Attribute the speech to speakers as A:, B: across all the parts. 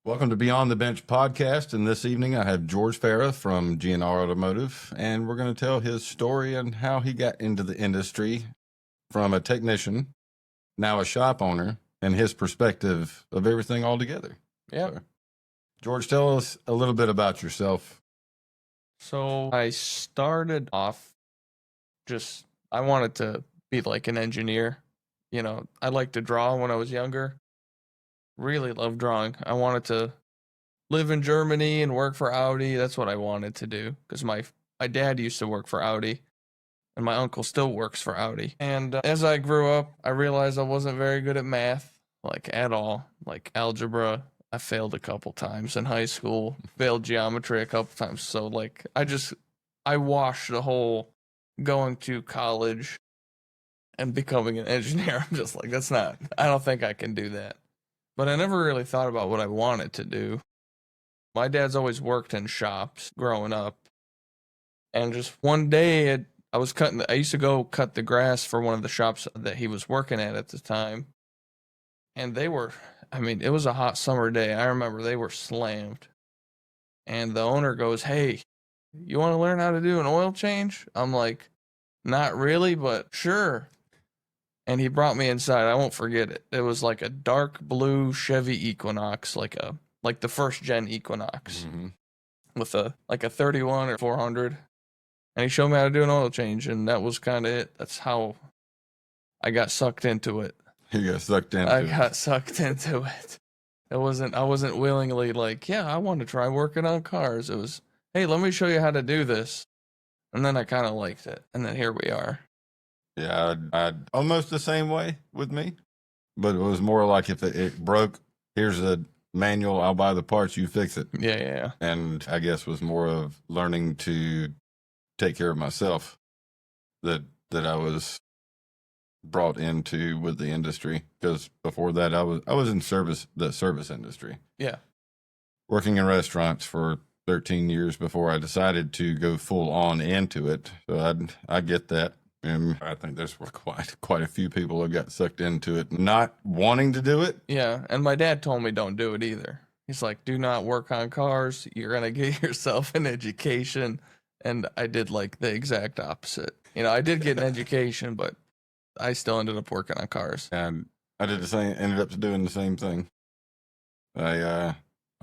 A: Welcome to Beyond the Bench podcast. And this evening I have George Farah from GNR Automotive, and we're going to tell his story and how he got into the industry from a technician, now a shop owner, and his perspective of everything altogether.
B: Yeah.
A: So, George, tell us a little bit about yourself.
B: So I started off I wanted to be like an engineer. You know, I liked to draw when I was younger. Really loved drawing. I wanted to live in Germany and work for Audi. That's what I wanted to do because my dad used to work for Audi and my uncle still works for Audi. And as I grew up, I realized I wasn't very good at math, like at all, like algebra. I failed a couple times in high school, failed geometry a couple times. So like I washed the whole going to college and becoming an engineer. I'm just like, I don't think I can do that. But I never really thought about what I wanted to do. My dad's always worked in shops growing up. And just one day I used to go cut the grass for one of the shops that he was working at the time. And it was a hot summer day. I remember they were slammed. And the owner goes, "Hey, you want to learn how to do an oil change?" I'm like, "Not really, but sure." And he brought me inside. I won't forget it. It was like a dark blue Chevy Equinox, like the first gen Equinox, with a 31 or 400. And he showed me how to do an oil change, and that was kind of it. That's how I got sucked into it.
A: You got sucked into
B: I got sucked into it. I wasn't willingly like, yeah, I want to try working on cars. It was, hey, let me show you how to do this. And then I kind of liked it. And then here we are.
A: Yeah, I'd almost the same way with me, but it was more like if it broke, here's a manual, I'll buy the parts, you fix it.
B: Yeah.
A: And I guess was more of learning to take care of myself that I was brought into with the industry, because before that I was in the service industry.
B: Yeah.
A: Working in restaurants for 13 years before I decided to go full on into it. So I get that. And I think there's quite a few people who got sucked into it not wanting to do it.
B: Yeah, and my dad told me don't do it either. He's like, do not work on cars. You're going to get yourself an education. And I did like the exact opposite. You know, I did get an education, but I still ended up working on cars.
A: And I did the same, ended up doing the same thing. I'm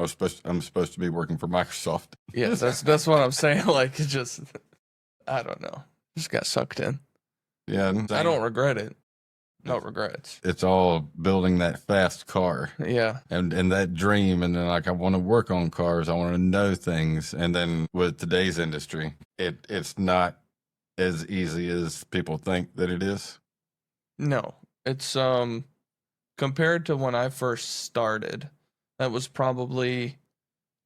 A: supposed to be working for Microsoft.
B: Yes, that's what I'm saying. Like, it just, I don't know. Just got sucked in.
A: Yeah.
B: I don't regret it. No regrets.
A: It's all building that fast car.
B: Yeah.
A: And that dream. And then like, I want to work on cars. I want to know things. And then with today's industry, it's not as easy as people think that it is.
B: No, it's, compared to when I first started, that was probably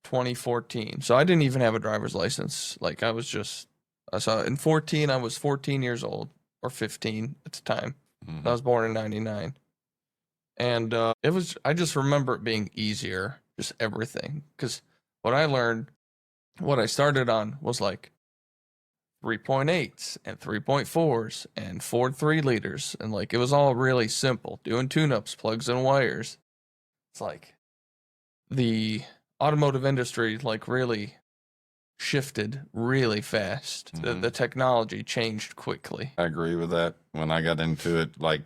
B: 2014. So I didn't even have a driver's license. Like in 14, I was 14 years old, or 15 at the time.
A: Mm-hmm.
B: I was born in 99. And I just remember it being easier, just everything. Because what I started on was like 3.8s and 3.4s and Ford 3 liters. And like, it was all really simple, doing tune-ups, plugs and wires. It's like the automotive industry like really shifted really fast.
A: Mm-hmm.
B: The technology changed quickly.
A: I agree with that. When I got into it, like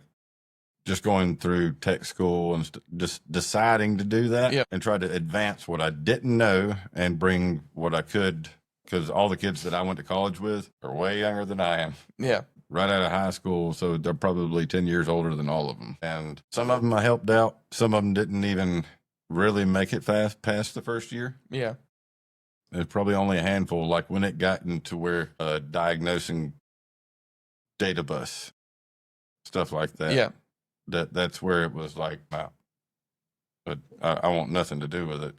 A: just going through tech school and just deciding to do that.
B: Yep.
A: And try to advance what I didn't know and bring what I could, because all the kids that I went to college with are way younger than I am.
B: Yeah.
A: Right out of high school, so they're probably 10 years older than all of them. And some of them I helped out. Some of them didn't even really make it past the first year.
B: Yeah.
A: There's probably only a handful, like when it got into where diagnosing data bus, stuff like that.
B: Yeah.
A: That's where it was like, wow. But I want nothing to do with it,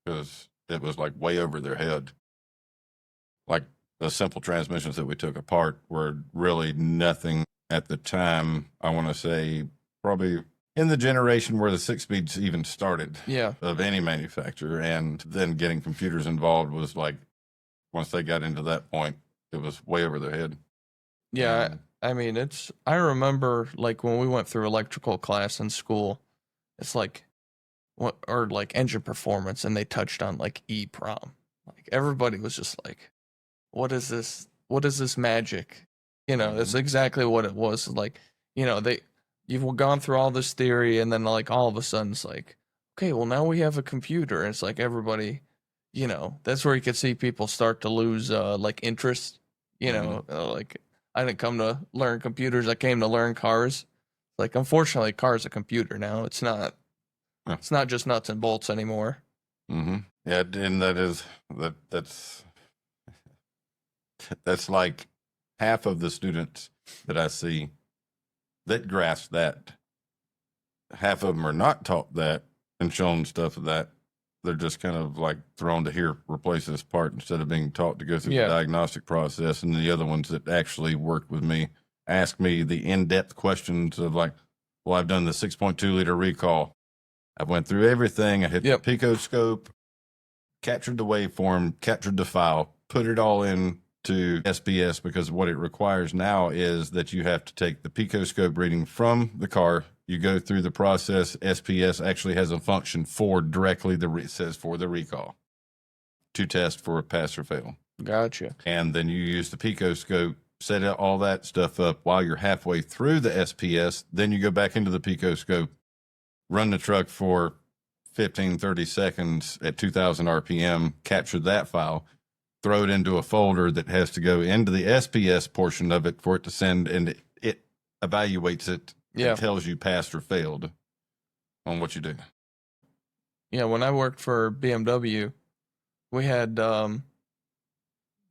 A: because it was like way over their head. Like the simple transmissions that we took apart were really nothing at the time. I want to say probably in the generation where the 6-speeds even started.
B: Yeah. Of
A: any manufacturer. And then getting computers involved was like, once they got into that point, it was way over their head.
B: Yeah. I mean, I remember like when we went through electrical class in school, it's like or like engine performance, and they touched on like EEPROM. Like everybody was just like, "What is this? What is this magic?" You know, that's exactly what it was. Like, you know, you've gone through all this theory, and then like all of a sudden it's like, okay, well now we have a computer. And it's like everybody, you know, that's where you could see people start to lose like interest. You know, like I didn't come to learn computers; I came to learn cars. Like, unfortunately, cars a computer now. It's not.
A: Yeah.
B: It's not just nuts and bolts anymore.
A: Yeah, and that's like half of the students that I see that grasp that. Half of them are not taught that and shown stuff of that. They're just kind of like thrown to here, replace this part instead of being taught to go through the diagnostic process. And the other ones that actually worked with me ask me the in-depth questions of like, well, I've done the 6.2 liter recall. I went through everything. I hit the Pico scope, captured the waveform, captured the file, put it all into SPS, because what it requires now is that you have to take the Pico scope reading from the car. You go through the process. SPS actually has a function for directly it says for the recall to test for a pass or fail.
B: Gotcha.
A: And then you use the Pico scope, set all that stuff up while you're halfway through the SPS. Then you go back into the Pico scope, run the truck for 15, 30 seconds at 2000 RPM, capture that file, throw it into a folder that has to go into the SPS portion of it for it to send, and it evaluates it. It tells you passed or failed on what you do.
B: Yeah, when I worked for BMW, we had the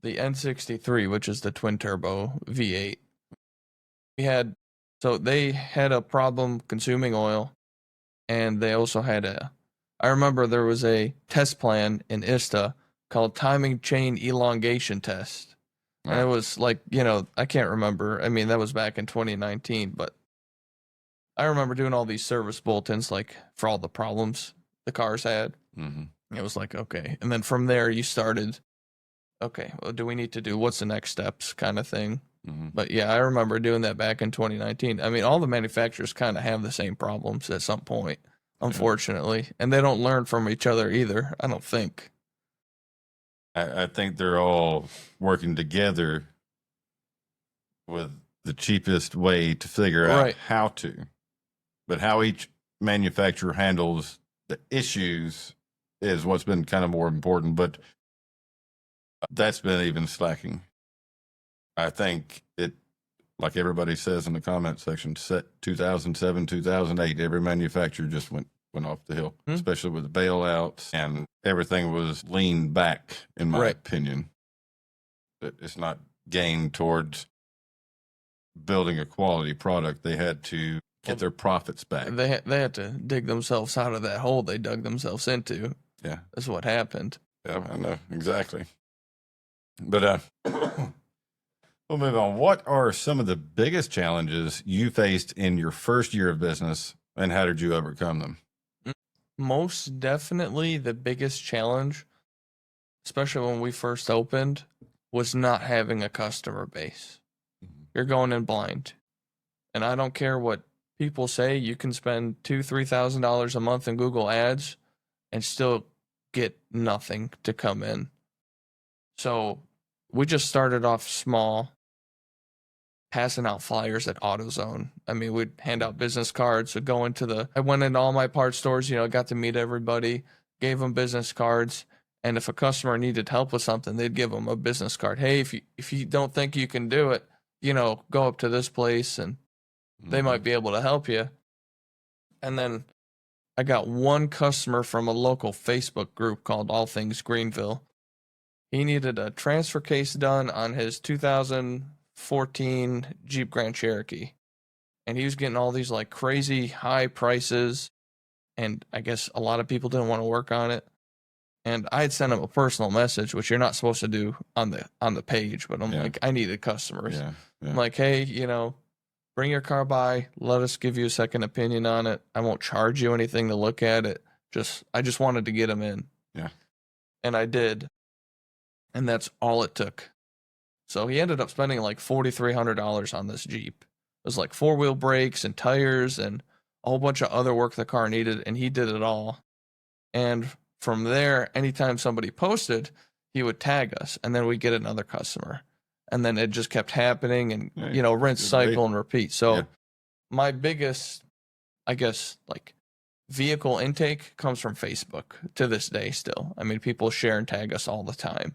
B: N63, which is the twin turbo V8. They had a problem consuming oil, and they also had I remember there was a test plan in ISTA called timing chain elongation test. And it was like, you know, I can't remember. I mean, that was back in 2019, but I remember doing all these service bulletins, like for all the problems the cars had. It was like, okay. And then from there, you started, okay, well, do we need to do, what's the next steps kind of thing? But yeah, I remember doing that back in 2019. I mean, all the manufacturers kind of have the same problems at some point, unfortunately. And they don't learn from each other either, I don't think.
A: I think they're all working together with the cheapest way to figure out how to. But how each manufacturer handles the issues is what's been kind of more important. But that's been even slacking. I think it, like everybody says in the comment section, set 2007, 2008, every manufacturer just went off the hill, especially with the bailouts, and everything was leaned back, in my opinion. It's not gained towards building a quality product. They had to get their profits back.
B: They had to dig themselves out of that hole they dug themselves into.
A: Yeah.
B: That's what happened.
A: Yeah, I know. Exactly. But we'll move on. What are some of the biggest challenges you faced in your first year of business, and how did you overcome them?
B: Most definitely the biggest challenge, especially when we first opened, was not having a customer base. You're going in blind. And I don't care what people say, you can spend $2,000-$3,000 a month in Google Ads and still get nothing to come in. So we just started off small, passing out flyers at AutoZone. I mean, we'd hand out business cards. So I went into all my parts stores, got to meet everybody, gave them business cards. And if a customer needed help with something, they'd give them a business card. Hey, if you don't think you can do it, go up to this place and they might be able to help you. And then I got one customer from a local Facebook group called All Things Greenville. He needed a transfer case done on his 2014 Jeep Grand Cherokee. And he was getting all these like crazy high prices. And I guess a lot of people didn't want to work on it. And I had sent him a personal message, which you're not supposed to do on the page. But I'm like, I needed customers. Yeah. I'm like, hey, bring your car by. Let us give you a second opinion on it. I won't charge you anything to look at it. I just wanted to get him in.
A: Yeah.
B: And I did. And that's all it took. So he ended up spending like $4,300 on this Jeep. It was like 4-wheel brakes and tires and a whole bunch of other work the car needed. And he did it all. And from there, anytime somebody posted, he would tag us, and then we'd get another customer. And then it just kept happening and,
A: Yeah,
B: you know, rinse,
A: good
B: cycle,
A: rate.
B: and repeat. So
A: Yeah.
B: my biggest, I guess, like vehicle intake comes from Facebook to this day still. I mean, people share and tag us all the time.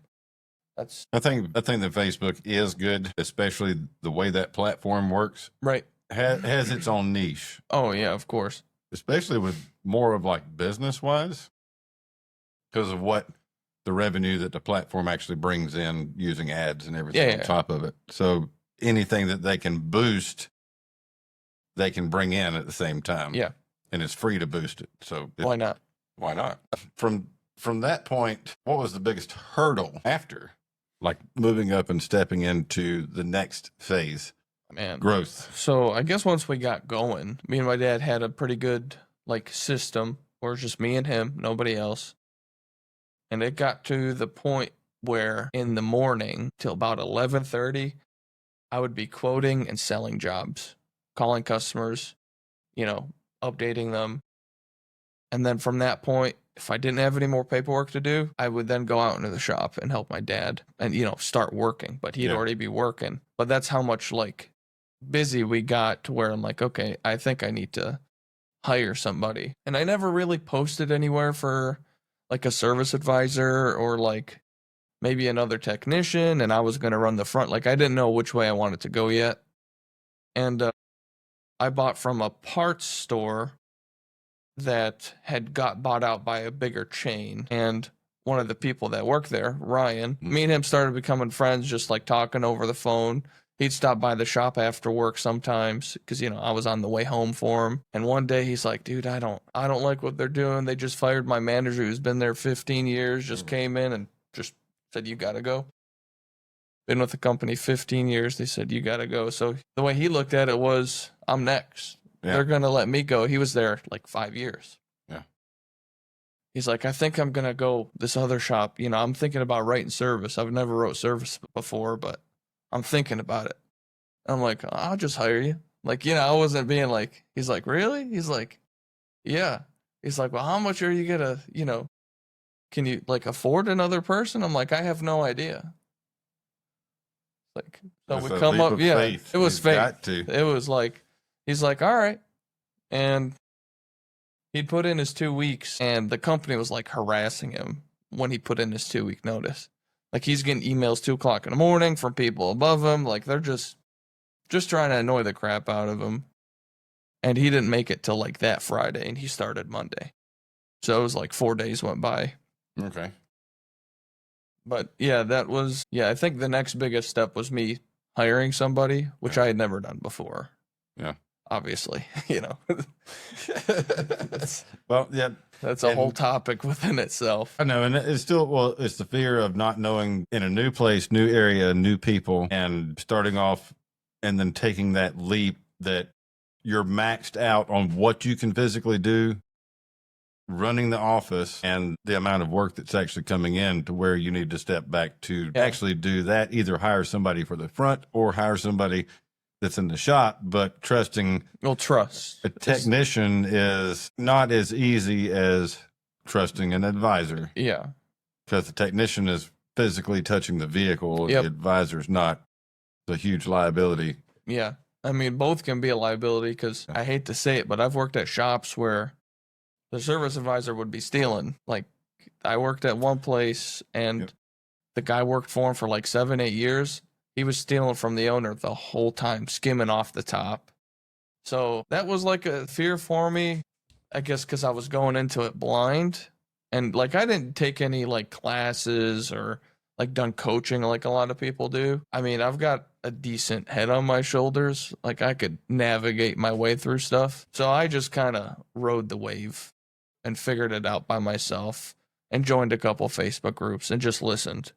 B: That's
A: I think that Facebook is good, especially the way that platform works.
B: right.
A: Has its own niche,
B: Oh, yeah, of course.
A: especially with more of like business wise, because of what the revenue that the platform actually brings in using ads and everything
B: Yeah,
A: on
B: yeah.
A: top of it. So anything that they can boost, they can bring in at the same time.
B: Yeah.
A: And it's free to boost it. So
B: Why not?
A: why not? From that point, what was the biggest hurdle after, like moving up and stepping into the next phase,
B: Man.
A: growth?
B: So I guess once we got going, me and my dad had a pretty good like system where it's just me and him, nobody else. And it got to the point where in the morning till about 11:30, I would be quoting and selling jobs, calling customers, you know, updating them. And then from that point, if I didn't have any more paperwork to do, I would then go out into the shop and help my dad and, you know, start working. But he'd
A: Yeah.
B: already be working. But that's how much like busy we got to where I'm like, okay, I think I need to hire somebody. And I never really posted anywhere for like a service advisor or like maybe another technician. And I was going to run the front. Like I didn't know which way I wanted to go yet. And I bought from a parts store that had got bought out by a bigger chain. And one of the people that worked there, Ryan, me and him started becoming friends, just like talking over the phone. He'd stop by the shop after work sometimes because, you know, I was on the way home for him. And one day he's like, dude, I don't like what they're doing. They just fired my manager who's been there 15 years, just came in and just said, you got to go. Been with the company 15 years. They said, you got to go. So the way he looked at it was, I'm next.
A: Yeah.
B: They're going to let me go. He was there like 5 years.
A: Yeah.
B: He's like, I think I'm going to go this other shop. You know, I'm thinking about writing service. I've never wrote service before, but I'm thinking about it. I'm like, I'll just hire you. Like, you know, I wasn't being like, he's like, really? He's like, yeah. He's like, well, how much are you going to, you know, can you like afford another person? I'm like, I have no idea. Like, so
A: That's
B: we
A: a
B: come
A: leap
B: up,
A: of
B: yeah,
A: faith.
B: it was
A: You've
B: fake.
A: got to.
B: It was like, he's like, all right. And he'd put in his 2 weeks, and the company was like harassing him when he put in his 2 week notice. Like he's getting emails 2 o'clock in the morning from people above him. Like they're just trying to annoy the crap out of him. And he didn't make it till like that Friday, and he started Monday. So it was like 4 days went by.
A: Okay.
B: But yeah, that was, yeah, I think the next biggest step was me hiring somebody, which
A: Yeah.
B: I had never done before.
A: Yeah.
B: Obviously, you know,
A: Well, yeah,
B: that's a
A: And-
B: whole topic within itself.
A: I know. And it's still, well, it's the fear of not knowing in a new place, new area, new people, and starting off and then taking that leap that you're maxed out on what you can physically do, running the office, and the amount of work that's actually coming in to where you need to step back to
B: Yeah.
A: actually do that. Either hire somebody for the front or hire somebody that's in the shop, but trusting
B: Well, trust.
A: a technician is not as easy as trusting an advisor,
B: Yeah.
A: because the technician is physically touching the vehicle.
B: Yep.
A: The advisor's not. It's a huge liability.
B: Yeah. I mean, both can be a liability because I hate to say it, but I've worked at shops where the service advisor would be stealing. Like, I worked at one place and
A: Yep.
B: the guy worked for him for like 7, 8 years. He was stealing from the owner the whole time, skimming off the top. So that was like a fear for me, I guess, because I was going into it blind. And like, I didn't take any like classes or like done coaching like a lot of people do. I mean, I've got a decent head on my shoulders. Like, I could navigate my way through stuff. So I just kind of rode the wave and figured it out by myself and joined a couple Facebook groups and just listened.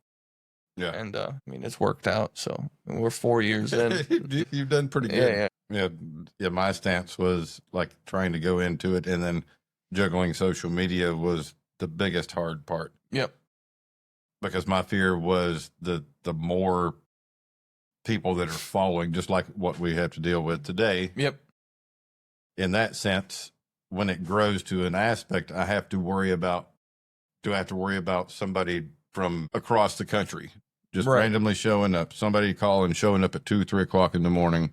A: Yeah.
B: And I mean, it's worked out. So we're 4 years in.
A: You've done pretty good.
B: Yeah, yeah.
A: Yeah. My stance was like trying to go into it, and then juggling social media was the biggest hard part,
B: Yep.
A: because my fear was the more people that are following, just like what we have to deal with today.
B: Yep.
A: In that sense, when it grows to an aspect, I have to worry about, do I have to worry about somebody from across the country just
B: Right.
A: randomly showing up, somebody calling, showing up at 2, 3 o'clock in the morning,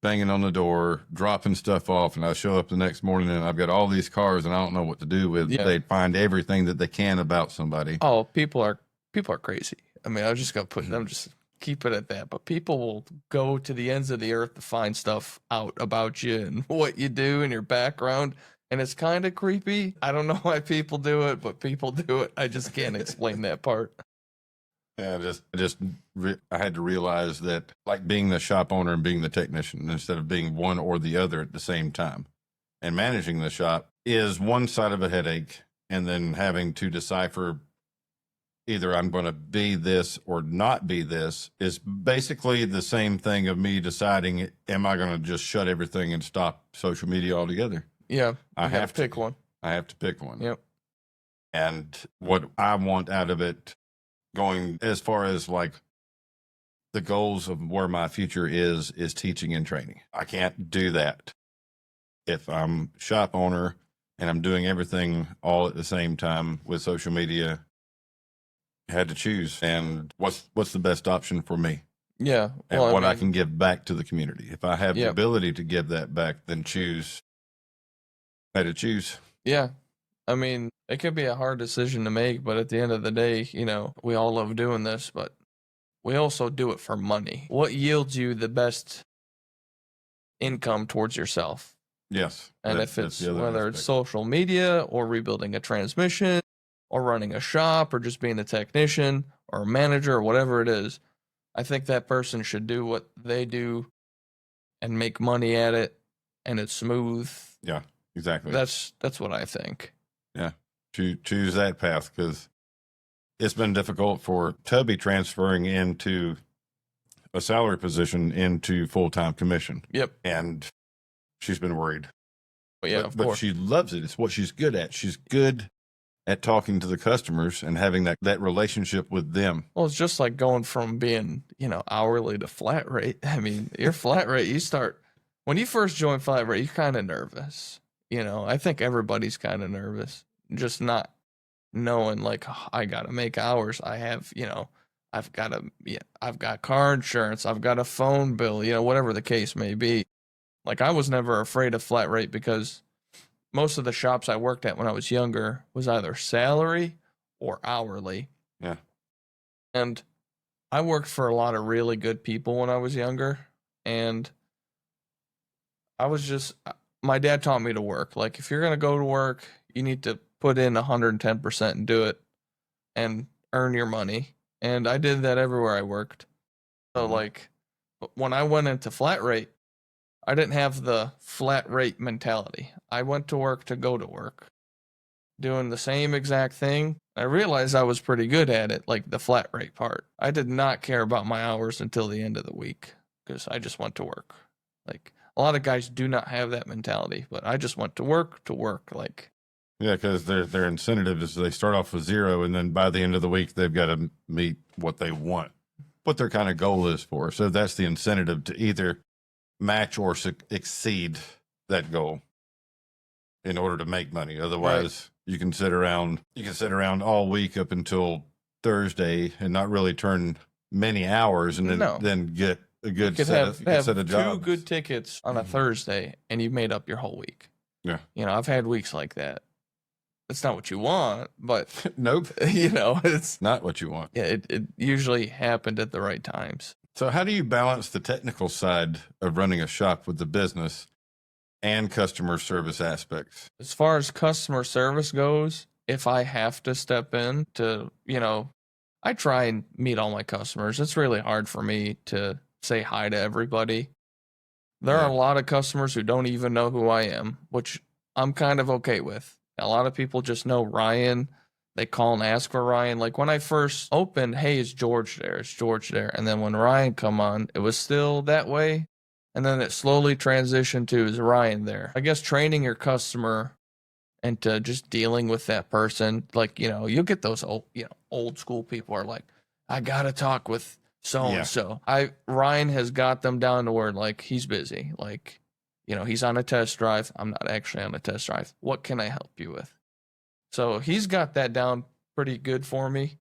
A: banging on the door, dropping stuff off, and I show up the next morning and I've got all these cars and I don't know what to do with.
B: Yeah.
A: They find everything that they can about somebody.
B: Oh, people are crazy. I mean, I was just gonna put
A: Mm-hmm.
B: them, just keep it at that. But people will go to the ends of the earth to find stuff out about you and what you do and your background. And it's kind of creepy. I don't know why people do it, but people do it. I just can't explain that part.
A: Yeah, I had to realize that, like, being the shop owner and being the technician, instead of being one or the other at the same time, and managing the shop is one side of a headache, and then having to decipher either I'm going to be this or not be this is basically the same thing of me deciding, am I going to just shut everything and stop social media altogether?
B: Yeah,
A: I
B: you gotta
A: have to
B: pick one.
A: I have to pick one.
B: Yep.
A: And what I want out of it, going as far as like the goals of where my future is teaching and training. I can't do that if I'm shop owner and I'm doing everything all at the same time with social media. I had to choose, and what's the best option for me
B: Yeah.
A: and
B: Well,
A: what I
B: mean,
A: can give back to the community. If I have the
B: Yep.
A: ability to give that back, then choose. I had to choose.
B: Yeah. I mean, it could be a hard decision to make, but at the end of the day, you know, we all love doing this, but we also do it for money. What yields you the best income towards yourself?
A: Yes.
B: And
A: that-
B: if
A: that's
B: it's
A: the other
B: whether it's
A: aspect.
B: social media or rebuilding a transmission or running a shop or just being a technician or a manager or whatever it is, I think that person should do what they do and make money at it, and it's smooth.
A: Yeah, exactly.
B: That's what I think.
A: Choose that path, because it's been difficult for Tubby transferring into a salary position into full-time commission,
B: Yep.
A: and she's been worried.
B: But yeah,
A: but,
B: of
A: but
B: course.
A: she loves it. It's what she's good at. She's good at talking to the customers and having that relationship with them.
B: Well, it's just like going from being, you know, hourly to flat rate. I mean, your flat rate, you start when you first join flat rate, you're kind of nervous. You know, I think everybody's kind of nervous, just not knowing like, "Oh, I got to make hours. I have, you know, I've got car insurance, I've got a phone bill, you know, whatever the case may be." Like, I was never afraid of flat rate because most of the shops I worked at when I was younger was either salary or hourly.
A: Yeah.
B: And I worked for a lot of really good people when I was younger, and I was just, my dad taught me to work. Like, if you're going to go to work, you need to put in 110% and do it and earn your money. And I did that everywhere I worked. So,
A: Mhm.
B: like, when I went into flat rate, I didn't have the flat rate mentality. I went to work to go to work, doing the same exact thing. I realized I was pretty good at it, like the flat rate part. I did not care about my hours until the end of the week because I just went to work. Like, a lot of guys do not have that mentality, but I just went to work to work. Like,
A: Yeah, because their incentive is they start off with zero, and then by the end of the week, they've got to meet what they want, what their kind of goal is for. So that's the incentive to either match or exceed that goal in order to make money. Otherwise, you can sit around all week up until Thursday and not really turn many hours, and
B: No.
A: then get a
B: you
A: good
B: could
A: set
B: have
A: of
B: two
A: jobs.
B: good tickets on a Thursday and you've made up your whole week.
A: Yeah.
B: You know, I've had weeks like that. It's not what you want, but,
A: Nope,
B: you know, it's,
A: not what you want.
B: yeah, it usually happened at the right times.
A: So how do you balance the technical side of running a shop with the business and customer service aspects?
B: As far as customer service goes, if I have to step in to, you know, I try and meet all my customers. It's really hard for me to say hi to everybody. There are
A: Yeah.
B: a lot of customers who don't even know who I am, which I'm kind of okay with. A lot of people just know Ryan. They call and ask for Ryan. Like, when I first opened, hey, is George there? Is George there? And then when Ryan come on, it was still that way. And then it slowly transitioned to, is Ryan there? I guess training your customer into just dealing with that person. Like, you know, you'll get those old school people are like, I gotta talk with so and so. Ryan has got them down to where, like, he's busy. Like, he's on a test drive. I'm not actually on a test drive. What can I help you with? So he's got that down pretty good for me.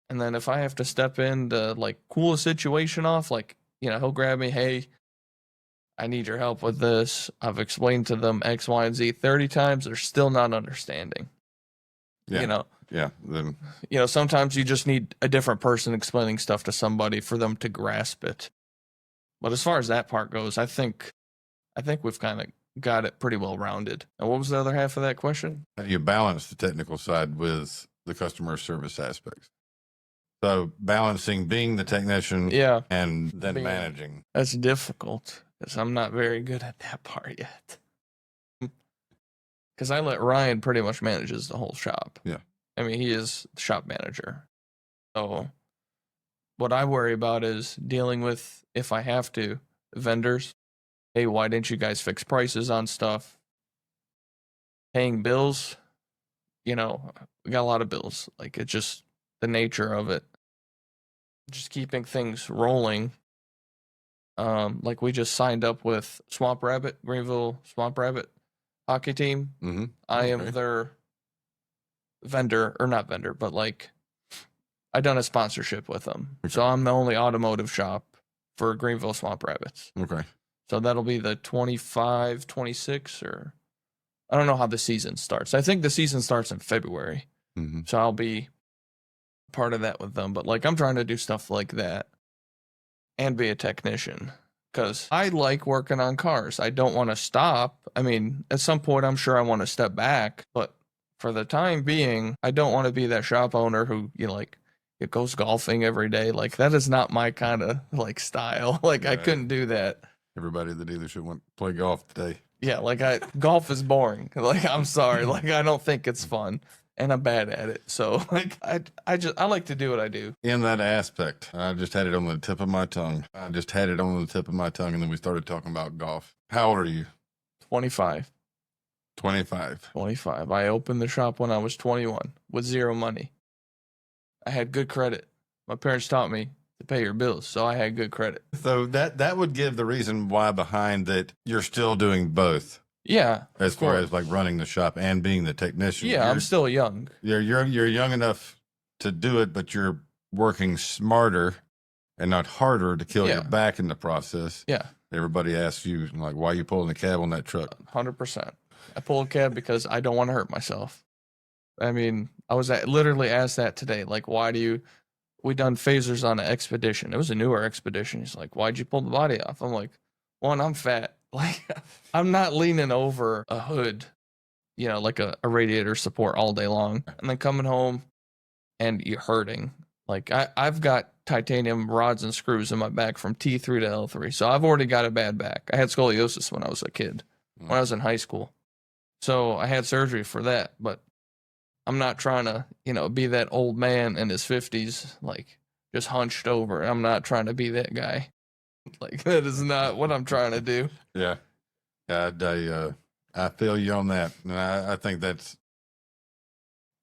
B: And then if I have to step in to like cool a situation off, like, he'll grab me, hey, I need your help with this. I've explained to them X, Y, and Z 30 times. They're still not understanding.
A: Yeah. Yeah. Then
B: Sometimes you just need a different person explaining stuff to somebody for them to grasp it. But as far as that part goes, I think we've kind of got it pretty well rounded. And what was the other half of that question?
A: how do you balance the technical side with the customer service aspects? So balancing being the technician
B: Yeah,
A: and then
B: Being-
A: managing.
B: that's difficult because I'm not very good at that part yet. Because I let Ryan pretty much manages the whole shop.
A: Yeah.
B: I mean, he is the shop manager. So what I worry about is dealing with, if I have to, vendors. Hey, why didn't you guys fix prices on stuff? Paying bills. We got a lot of bills. Like, it's just the nature of it. Just keeping things rolling. Like we just signed up with Swamp Rabbit, Greenville Swamp Rabbit hockey team.
A: Mm-hmm.
B: I am
A: Okay.
B: their vendor, or not vendor, but like I done a sponsorship with them.
A: Okay.
B: So I'm the only automotive shop for Greenville Swamp Rabbits.
A: Okay.
B: So that'll be the 25, 26, or I don't know how the season starts. I think the season starts in February.
A: Mm-hmm.
B: So I'll be part of that with them. But like I'm trying to do stuff like that and be a technician because I like working on cars. I don't want to stop. I mean, at some point, I'm sure I want to step back, but for the time being, I don't want to be that shop owner who, it goes golfing every day. Like that is not my kind of like style. Like I
A: Right.
B: couldn't do that.
A: Everybody at the dealership went to play golf today.
B: Yeah, like golf is boring. Like I'm sorry, like I don't think it's fun, and I'm bad at it. So like I like to do what I do.
A: In that aspect, I just had it on the tip of my tongue. And then we started talking about golf. How old are you?
B: 25.
A: 25.
B: 25. I opened the shop when I was 21 with zero money. I had good credit. My parents taught me to pay your bills, so I had good credit.
A: So that would give the reason why behind that you're still doing both
B: Yeah,
A: as
B: of
A: far
B: course.
A: as like running the shop and being the technician.
B: Yeah, I'm
A: You're-
B: still young.
A: you're young enough to do it, but you're working smarter and not harder to kill your
B: Yeah.
A: back in the process.
B: Yeah,
A: Everybody asks you like, why are you pulling the cab on that truck?
B: 100%. I pull a cab because I don't want to hurt myself. I mean, I was literally asked that today. Like, why do you? We done phasers on an expedition. It was a newer expedition. He's like, why'd you pull the body off? I'm like, one, I'm fat. Like, I'm not leaning over a hood, like a radiator support all day long, and then coming home and you're hurting. Like, I've got titanium rods and screws in my back from T3 to L3, so I've already got a bad back. I had scoliosis when I was a kid, when I was in high school, so I had surgery for that. But I'm not trying to, be that old man in his 50s, like just hunched over. I'm not trying to be that guy. Like that is not what I'm trying to do.
A: Yeah. I feel you on that. And I think that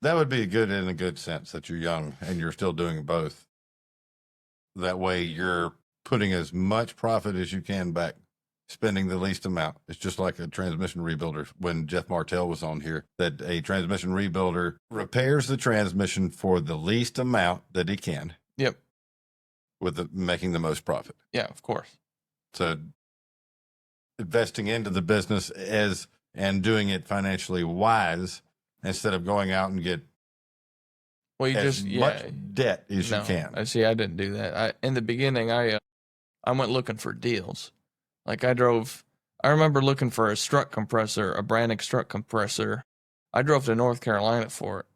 A: would be good in a good sense that you're young and you're still doing both. That way you're putting as much profit as you can back, spending the least amount. It's just like a transmission rebuilder. When Jeff Martell was on here, that a transmission rebuilder repairs the transmission for the least amount that he can.
B: Yep.
A: With making the most profit.
B: Yeah, of course.
A: So investing into the business and doing it financially wise instead of going out and get
B: Well, you
A: as
B: just
A: much debt as you
B: no,
A: can.
B: I see. I didn't do that. In the beginning, I went looking for deals. Like I remember looking for a strut compressor, a Brannick strut compressor. I drove to North Carolina for it.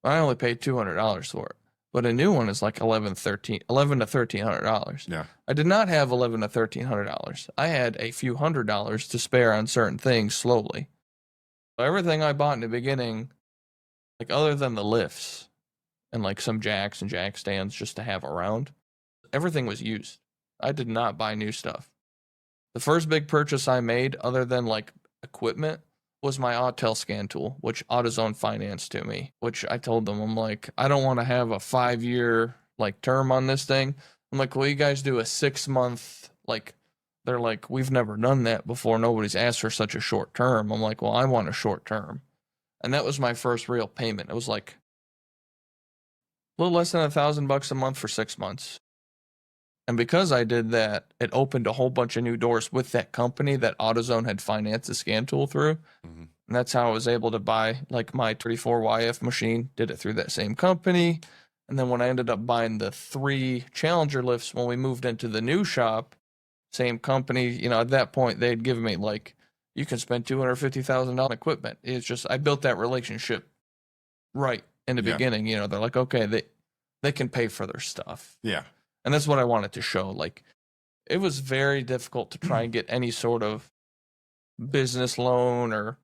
B: I only paid $200 for it. But a new one is like $1,100 to $1,300.
A: Yeah.
B: I did not have $1,100 to $1,300. I had a few $100s to spare on certain things slowly. So everything I bought in the beginning, like other than the lifts and like some jacks and jack stands just to have around, everything was used. I did not buy new stuff. The first big purchase I made, other than like equipment, was my Autel scan tool, which AutoZone financed to me, which I told them, I'm like, I don't want to have a 5-year like term on this thing. I'm like, will you guys do a 6-month like They're like, we've never done that before. Nobody's asked for such a short term. I'm like, well, I want a short term. And that was my first real payment. It was like a little less than $1,000 a month for 6 months. And because I did that, it opened a whole bunch of new doors with that company that AutoZone had financed the scan tool through.
A: Mhm.
B: And that's how I was able to buy like my 34YF machine, did it through that same company. And then when I ended up buying the 3 Challenger lifts when we moved into the new shop, same company, you know, at that point they'd given me like, you can spend $250,000 on equipment. It's just, I built that relationship right in the
A: Yeah.
B: beginning. You know, they're like, okay, they can pay for their stuff.
A: Yeah.
B: And that's what I wanted to show. Like, it was very difficult to try and get any sort of business loan or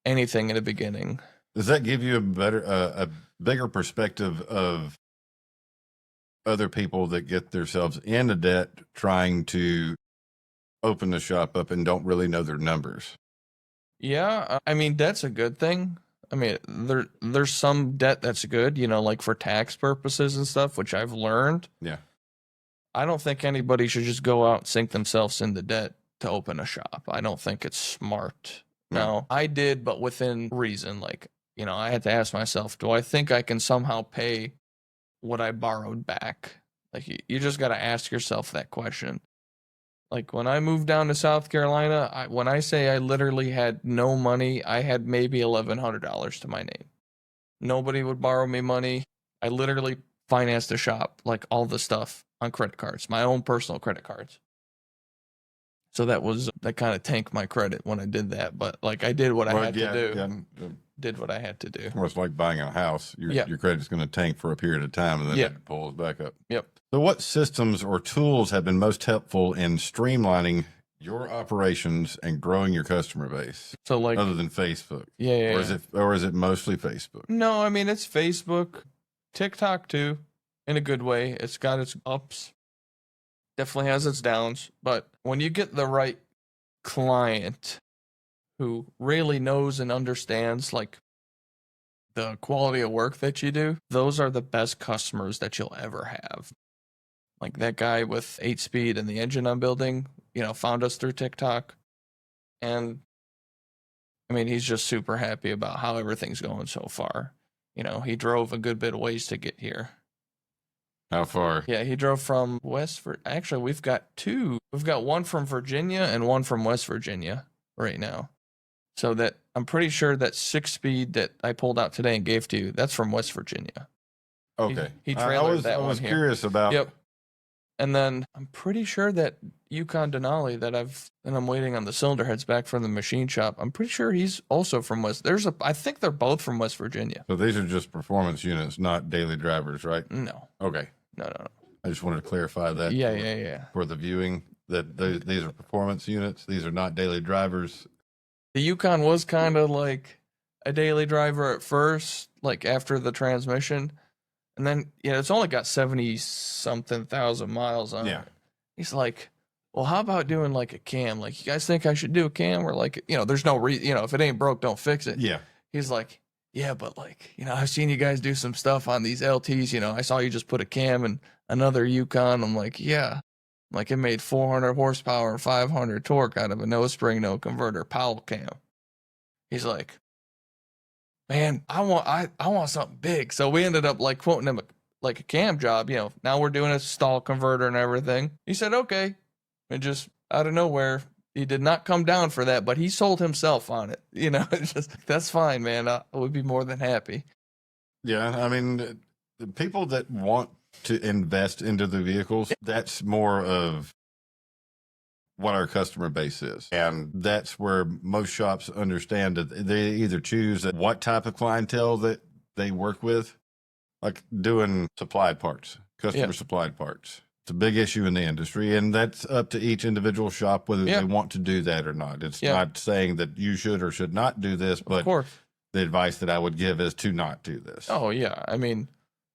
B: anything in the beginning.
A: Does that give you a bigger perspective of other people that get themselves into debt trying to open the shop up and don't really know their numbers?
B: Yeah, I mean, that's a good thing. I mean, there's some debt that's good, you know, like for tax purposes and stuff, which I've learned.
A: Yeah.
B: I don't think anybody should just go out and sink themselves into debt to open a shop. I don't think it's smart.
A: No.
B: No, I did, but within reason. Like, you know, I had to ask myself, do I think I can somehow pay what I borrowed back? Like, you just got to ask yourself that question. Like, when I moved down to South Carolina, when I say I literally had no money, I had maybe $1,100 to my name. Nobody would borrow me money. I literally financed a shop, like all the stuff on credit cards, my own personal credit cards. So that kind of tanked my credit when I did that. But like, I did what I had to do.
A: Yeah.
B: Did what I had to do.
A: Well, it's like buying a house. Your
B: Yeah.
A: your credit's going to tank for a period of time, and then
B: Yeah.
A: it pulls back up.
B: Yep.
A: So, what systems or tools have been most helpful in streamlining your operations and growing your customer base,
B: So like,
A: other than Facebook?
B: yeah.
A: Or is it mostly Facebook?
B: No, I mean, it's Facebook, TikTok too, in a good way. It's got its ups, definitely has its downs. But when you get the right client who really knows and understands like the quality of work that you do, those are the best customers that you'll ever have. Like that guy with 8-speed and the engine I'm building, you know, found us through TikTok. And I mean, he's just super happy about how everything's going so far. You know, he drove a good bit of ways to get here.
A: How far?
B: Yeah, he drove from actually, we've got 2. We've got one from Virginia and one from West Virginia right now. So that I'm pretty sure that 6-speed that I pulled out today and gave to you, that's from West Virginia.
A: Okay.
B: He trailered that
A: I
B: one
A: was
B: here.
A: curious about.
B: Yep. And then I'm pretty sure that Yukon Denali that I'm waiting on the cylinder heads back from the machine shop. I'm pretty sure he's also from I think they're both from West Virginia.
A: So these are just performance units, not daily drivers, right?
B: No.
A: Okay.
B: No.
A: I just wanted to clarify that.
B: Yeah.
A: For the viewing, that these are performance units. These are not daily drivers.
B: The Yukon was kind of like a daily driver at first, like after the transmission. And then, it's only got 70-something thousand miles on
A: Yeah.
B: it. He's like, well, how about doing like a cam? Like, you guys think I should do a cam? We're like, there's no reason, if it ain't broke, don't fix it.
A: Yeah.
B: He's like, yeah, but like, I've seen you guys do some stuff on these LTs. I saw you just put a cam in another Yukon. I'm like, yeah. Like, it made 400 horsepower and 500 torque out of a no spring, no converter Powell cam. He's like, man, I want something big. So we ended up like quoting him a cam job. Now we're doing a stall converter and everything. He said, okay. And just out of nowhere, he did not come down for that, but he sold himself on it. It's just, that's fine, man. I would be more than happy.
A: Yeah. I mean, the people that want to invest into the vehicles, that's more of what our customer base is. And that's where most shops understand that they either choose what type of clientele that they work with, like doing supplied parts, customer supplied parts. It's a big issue in the industry, and that's up to each individual shop whether they want to do that or not. It's not saying that you should or should not do this, but
B: of course,
A: the advice that I would give is to not do this.
B: Oh, yeah. I mean,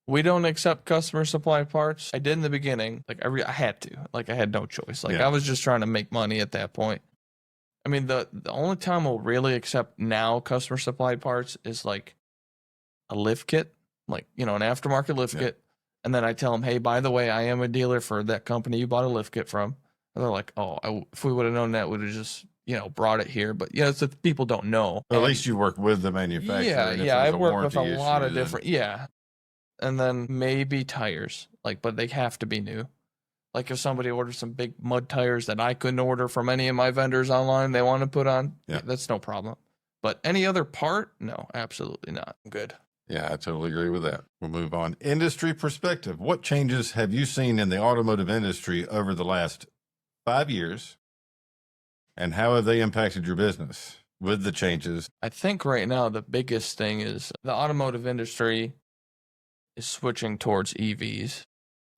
B: we don't accept customer supplied parts. I did in the beginning. Like, I had to. Like, I had no choice. Like, I was just trying to make money at that point. I mean, the only time we'll really accept now customer supplied parts is like a lift kit, like, an aftermarket lift kit. And then I tell them, hey, by the way, I am a dealer for that company you bought a lift kit from. And they're like, oh, if we would have known that, would have just, brought it here. But it's that people don't know.
A: At least you work with the manufacturer.
B: Yeah,
A: and if
B: yeah. I
A: there's
B: work with a
A: warranty
B: lot of
A: issue, then-
B: different, yeah. And then maybe tires, but they have to be new. Like if somebody orders some big mud tires that I couldn't order from any of my vendors online, they want to put on, that's no problem. But any other part, no, absolutely not. Good.
A: Yeah, I totally agree with that. We'll move on. Industry perspective. What changes have you seen in the automotive industry over the last 5 years? And how have they impacted your business with the changes?
B: I think right now the biggest thing is the automotive industry is switching towards EVs.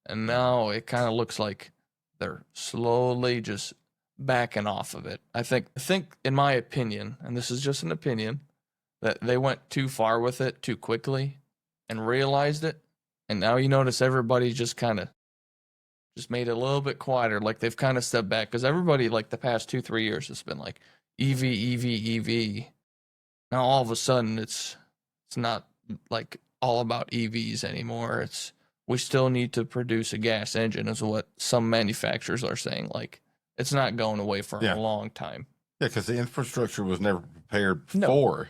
B: And now it kind of looks like they're slowly just backing off of it. I think in my opinion, and this is just an opinion, that they went too far with it too quickly and realized it. And now you notice everybody just kind of just made it a little bit quieter. Like they've kind of stepped back because everybody like the past 2-3 years has been like EV, EV, EV. Now all of a sudden it's not like all about EVs anymore. We still need to produce a gas engine is what some manufacturers are saying. Like it's not going away for a long time.
A: Yeah, because the infrastructure was never prepared
B: No.
A: for.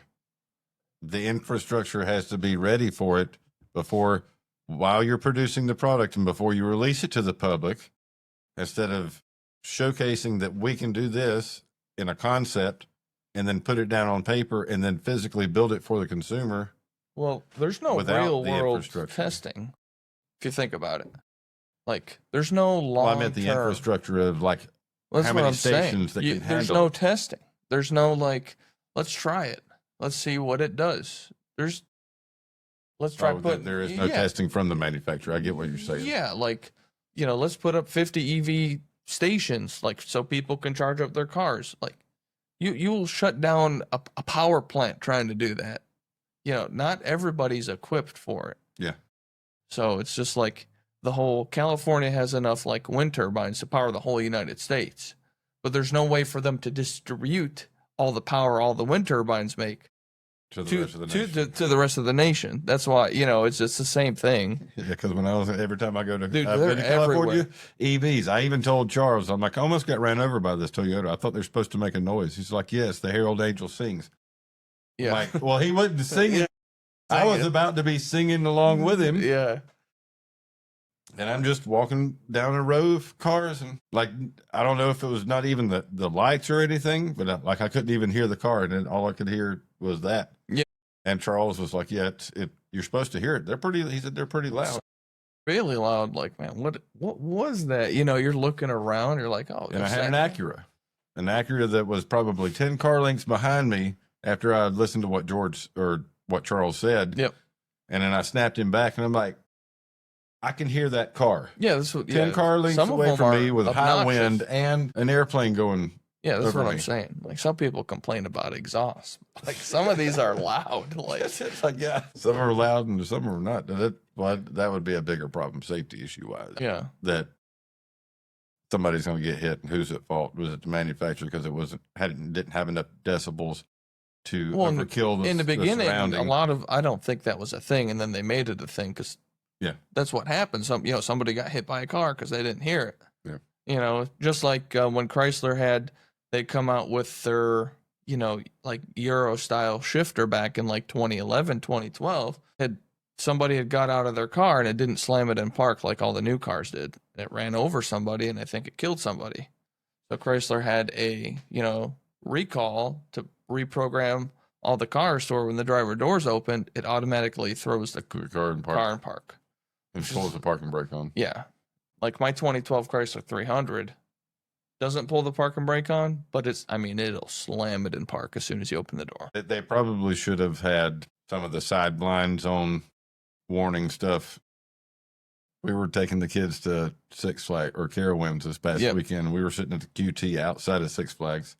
A: The infrastructure has to be ready for it while you're producing the product and before you release it to the public, instead of showcasing that we can do this in a concept and then put it down on paper and then physically build it for the consumer.
B: Well, there's no
A: Without
B: real
A: the
B: world
A: infrastructure.
B: testing. If you think about it, like there's no long.
A: Well, I meant the infrastructure of like
B: That's
A: how
B: what
A: many
B: I'm saying.
A: stations that can
B: There's
A: handle
B: no
A: it.
B: testing. There's no let's try it. Let's see what it does. Let's try putting.
A: There is no testing from the manufacturer. I get what you're saying.
B: Yeah, let's put up 50 EV stations, so people can charge up their cars. Like, you will shut down a power plant trying to do that. Not everybody's equipped for it.
A: Yeah.
B: So it's just like the whole California has enough wind turbines to power the whole United States, but there's no way for them to distribute all the power all the wind turbines make
A: To the rest of the nation.
B: to the rest of the nation. That's why it's just the same thing.
A: Yeah, because every time I go to,
B: Dude,
A: I've
B: they're
A: been to California, EVs. I even told Charles, I'm like, I almost got ran over by this Toyota. I thought they're supposed to make a noise. He's like, yes, the Herald Angel sings. I'm
B: Yeah.
A: like, well, he wasn't singing. I was about to be singing along with him.
B: Yeah.
A: And I'm just walking down a row of cars, and I don't know if it was not even the lights or anything, but I couldn't even hear the car, and then all I could hear was that.
B: Yeah.
A: And Charles was like, "Yeah, you're supposed to hear it. He said they're pretty loud."
B: Really loud. Like, man, what was that? You're looking around. You're like, oh.
A: And I had an Acura that was probably 10 car lengths behind me after I listened to what Charles said.
B: Yep.
A: And then I snapped him back, and I'm like, I can hear that car.
B: Yeah, that's what.
A: 10 car lengths
B: some of
A: away
B: them
A: from
B: are
A: me with high
B: obnoxious.
A: wind and an airplane going.
B: Yeah, that's
A: over
B: what
A: me.
B: I'm saying. Like some people complain about exhaust. Like some of these are loud. Like
A: Yeah, some are loud and some are not. That would be a bigger problem, safety issue wise.
B: yeah.
A: That somebody's going to get hit, and who's at fault? Was it the manufacturer because it didn't have enough decibels to overkill
B: in the beginning,
A: surrounding?
B: I don't think that was a thing, and then they made it a thing because that's what happened. Somebody got hit by a car because they didn't hear it.
A: Yeah.
B: Just like when Chrysler they come out with their Euro style shifter back in 2011, 2012. Somebody had got out of their car and it didn't slam it in park like all the new cars did. It ran over somebody and I think it killed somebody. So Chrysler had a recall to reprogram all the cars, so when the driver doors open, it automatically throws the
A: car in park. And pulls the parking brake on.
B: Yeah. Like my 2012 Chrysler 300 doesn't pull the parking brake on, but it'll slam it in park as soon as you open the door.
A: They probably should have had some of the side blinds on warning stuff. We were taking the kids to Six Flags or Carowinds this past weekend. We were sitting at the QT outside of Six Flags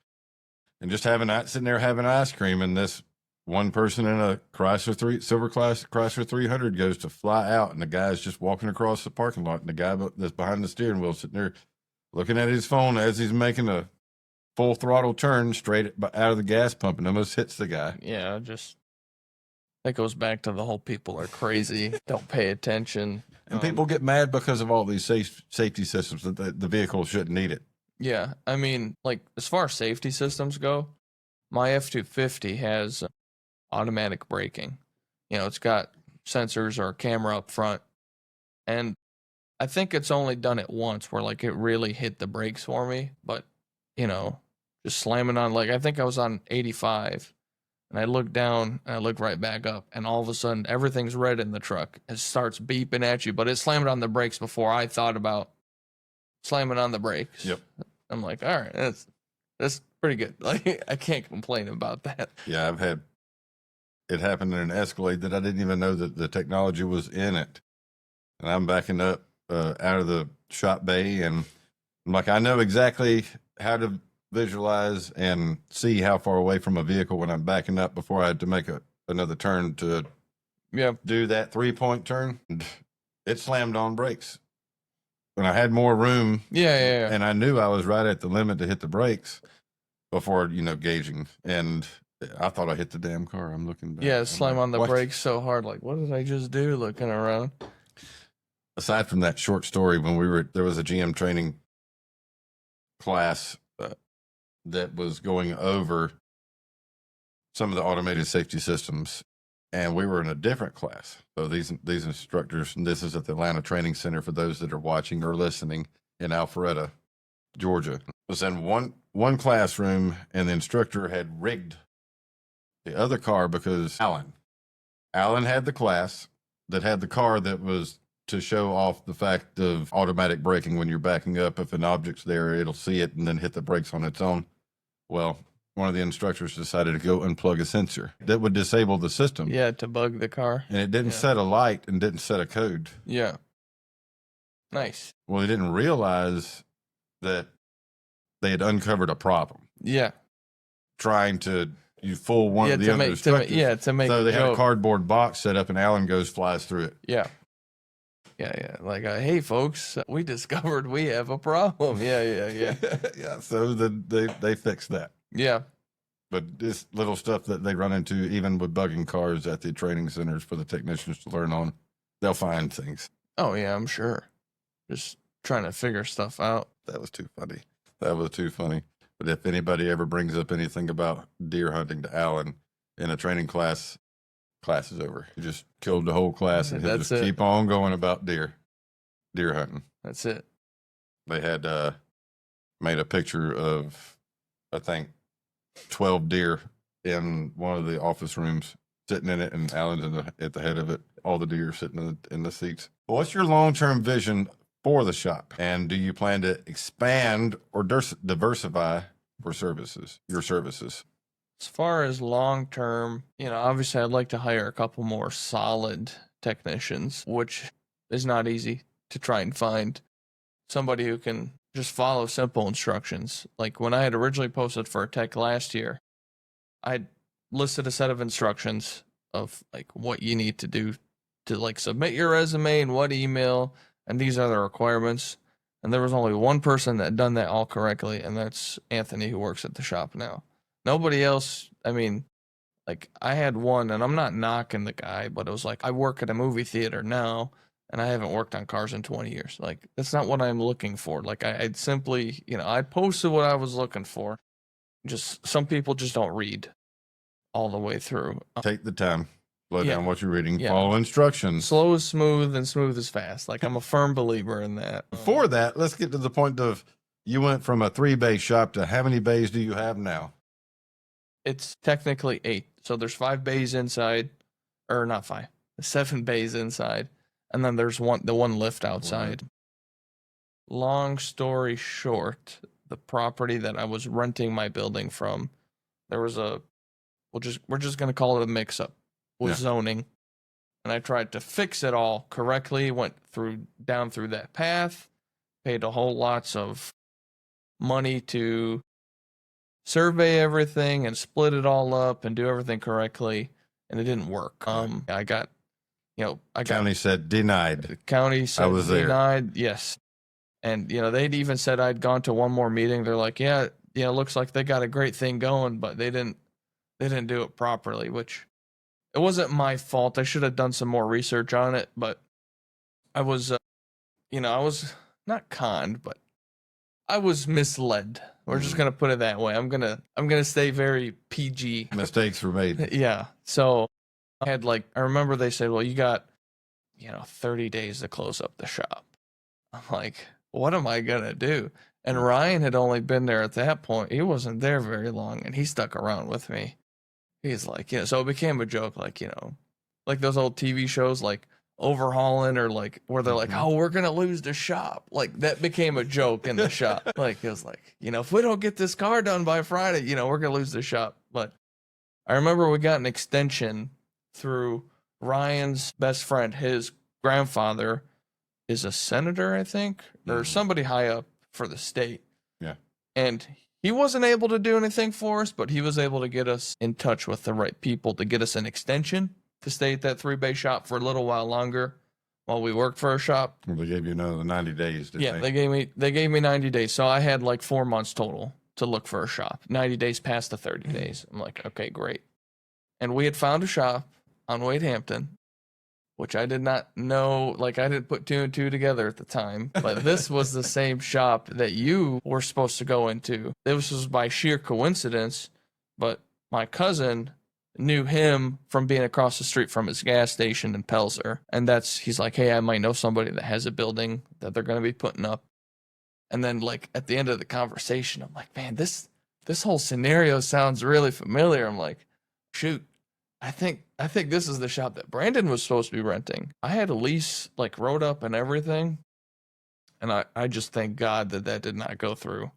A: and just sitting there having ice cream. And this one person in a silver class Chrysler 300 goes to fly out, and the guy's just walking across the parking lot, and the guy that's behind the steering wheel sitting there looking at his phone as he's making a full throttle turn straight out of the gas pump, and almost hits the guy.
B: Yeah, that goes back to the whole people are crazy, don't pay attention.
A: And people get mad because of all these safety systems that the vehicle shouldn't need it.
B: Yeah, I mean, like as far as safety systems go, my F-250 has automatic braking. You know, it's got sensors or a camera up front, and I think it's only done it once where like it really hit the brakes for me, but you know, just slamming on like I think I was on 85 and I look down and I look right back up and all of a sudden everything's red in the truck. It starts beeping at you, but it slammed on the brakes before I thought about slamming on the brakes.
A: Yep.
B: I'm like, all right, that's pretty good. Like I can't complain about that.
A: Yeah, I've had it happen in an Escalade that I didn't even know that the technology was in it. And I'm backing up out of the shop bay, and I'm like, I know exactly how to visualize and see how far away from a vehicle when I'm backing up before I had to make another turn to do that 3-point turn. It slammed on brakes. When I had more room,
B: Yeah.
A: and I knew I was right at the limit to hit the brakes before, gauging. And I thought I hit the damn car. I'm looking back.
B: Yeah,
A: I'm
B: slam
A: like,
B: on the
A: "What?"
B: brakes so hard. Like, what did I just do? Looking around.
A: Aside from that short story, when there was a GM training class that was going over some of the automated safety systems, and we were in a different class. So these instructors, and this is at the Atlanta Training Center for those that are watching or listening in Alpharetta, Georgia, was in one classroom, and the instructor had rigged the other car because Alan had the class that had the car that was to show off the fact of automatic braking. When you're backing up, if an object's there, it'll see it and then hit the brakes on its own. Well, one of the instructors decided to go unplug a sensor that would disable the system.
B: Yeah, to bug the car.
A: And it didn't set a light and didn't set a code.
B: Yeah. Nice.
A: Well, he didn't realize that they had uncovered a problem.
B: Yeah.
A: Trying to fool one of the other instructors.
B: To make
A: so they had a cardboard box set up, and Alan flies through it.
B: Yeah. Like, hey, folks, we discovered we have a problem. Yeah.
A: Yeah. So they fixed that.
B: Yeah.
A: But this little stuff that they run into, even with bugging cars at the training centers for the technicians to learn on, they'll find things.
B: Oh, yeah, I'm sure. Just trying to figure stuff out.
A: That was too funny. But if anybody ever brings up anything about deer hunting to Alan in a training class is over. You just killed the whole class, and he'll just keep on going about deer hunting.
B: That's it.
A: They had made a picture of, I think, 12 deer in one of the office rooms, sitting in it, and Alan's at the head of it. All the deer sitting in the seats. Well, what's your long-term vision for the shop? And do you plan to expand or diversify your services?
B: As far as long term, obviously I'd like to hire a couple more solid technicians, which is not easy to try and find. Somebody who can just follow simple instructions. Like when I had originally posted for a tech last year, I listed a set of instructions of like what you need to do to like submit your resume and what email, and these are the requirements. And there was only one person that had done that all correctly, and that's Anthony, who works at the shop now. Nobody else, I mean, like I had one, and I'm not knocking the guy, but it was like, I work at a movie theater now, and I haven't worked on cars in 20 years. Like, that's not what I'm looking for. Like, I'd simply, I posted what I was looking for. Just, some people just don't read all the way through.
A: Take the time. Slow down what you're reading. Yeah. Follow instructions.
B: Slow is smooth, and smooth is fast. Like, I'm a firm believer in that.
A: Before that, let's get to the point of, you went from a 3-bay shop to how many bays do you have now?
B: It's technically 8. So there's 5 bays inside, or not 5, 7 bays inside, and then there's the one lift outside. Long story short, the property that I was renting my building from, there was we're just gonna call it a mix-up with zoning, and I tried to fix it all correctly. Went down through that path, paid a whole lots of money to survey everything and split it all up and do everything correctly, and it didn't work.
A: County said denied.
B: The county said
A: I was
B: denied.
A: There.
B: Yes. And they'd even said I'd gone to one more meeting. They're like, looks like they got a great thing going, but they didn't do it properly, which it wasn't my fault. I should have done some more research on it, but I was I was not conned, but I was misled. We're just gonna put it that way. I'm gonna stay very PG.
A: Mistakes were made.
B: Yeah. So I had like, I remember they said, well, you got, 30 days to close up the shop. I'm like, what am I gonna do? And Ryan had only been there at that point. He wasn't there very long, and he stuck around with me. He's like, so it became a joke, like, like those old TV shows, like Overhauling, or like where they're like, oh, we're gonna lose the shop. Like that became a joke in the shop. Like it was like, if we don't get this car done by Friday, we're gonna lose the shop. But I remember we got an extension through Ryan's best friend. His grandfather is a senator, I think, or somebody high up for the state.
A: Yeah.
B: And he wasn't able to do anything for us, but he was able to get us in touch with the right people to get us an extension to stay at that 3-bay shop for a little while longer while we worked for a shop.
A: Well, they gave you another 90 days. Didn't
B: They gave me 90 days. So I had like 4 months total to look for a shop. 90 days past the 30 days. I'm like, okay, great. And we had found a shop on Wade Hampton, which I did not know. Like I didn't put 2 and 2 together at the time, but this was the same shop that you were supposed to go into. This was by sheer coincidence, but my cousin knew him from being across the street from his gas station in Pelzer. And he's like, hey, I might know somebody that has a building that they're going to be putting up. And then like at the end of the conversation, I'm like, man, this whole scenario sounds really familiar. I'm like, shoot, I think this is the shop that Brandon was supposed to be renting. I had a lease like wrote up and everything. And I just thank God that did not go through.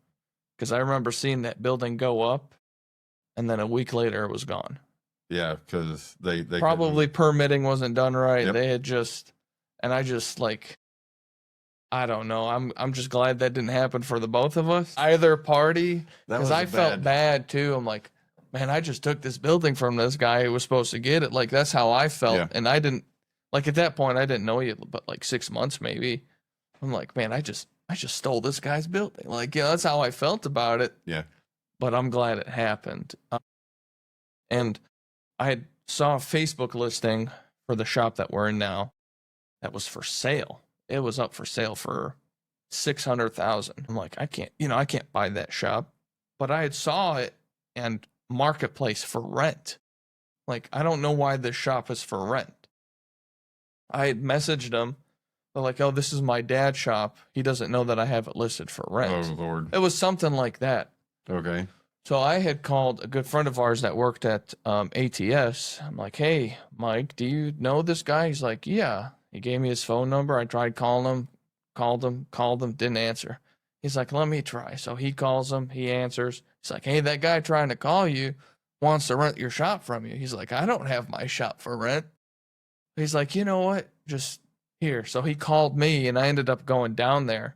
B: Because I remember seeing that building go up, and then a week later it was gone.
A: Yeah, because they
B: probably permitting wasn't done right.
A: Yep.
B: They had and I just like, I don't know. I'm just glad that didn't happen for the both of us, either party. Because I felt bad too. I'm like, man, I just took this building from this guy who was supposed to get it. Like that's how I felt,
A: Yeah.
B: and I didn't like at that point. I didn't know you, but like 6 months maybe. I'm like, man, I just stole this guy's building. Like, that's how I felt about it.
A: Yeah.
B: But I'm glad it happened. And I saw a Facebook listing for the shop that we're in now that was for sale. It was up for sale for $600,000. I'm like, I can't buy that shop. But I had saw it and marketplace for rent. Like, I don't know why this shop is for rent. I had messaged them. They're like, oh, this is my dad's shop. He doesn't know that I have it listed for rent.
A: Oh, Lord.
B: It was something like that.
A: Okay.
B: So I had called a good friend of ours that worked at ATS. I'm like, hey, Mike, do you know this guy? He's like, yeah. He gave me his phone number. I tried calling him, called him, didn't answer. He's like, let me try. So he calls him, he answers. He's like, hey, that guy trying to call you wants to rent your shop from you. He's like, I don't have my shop for rent. He's like, you know what? Just here. So he called me, and I ended up going down there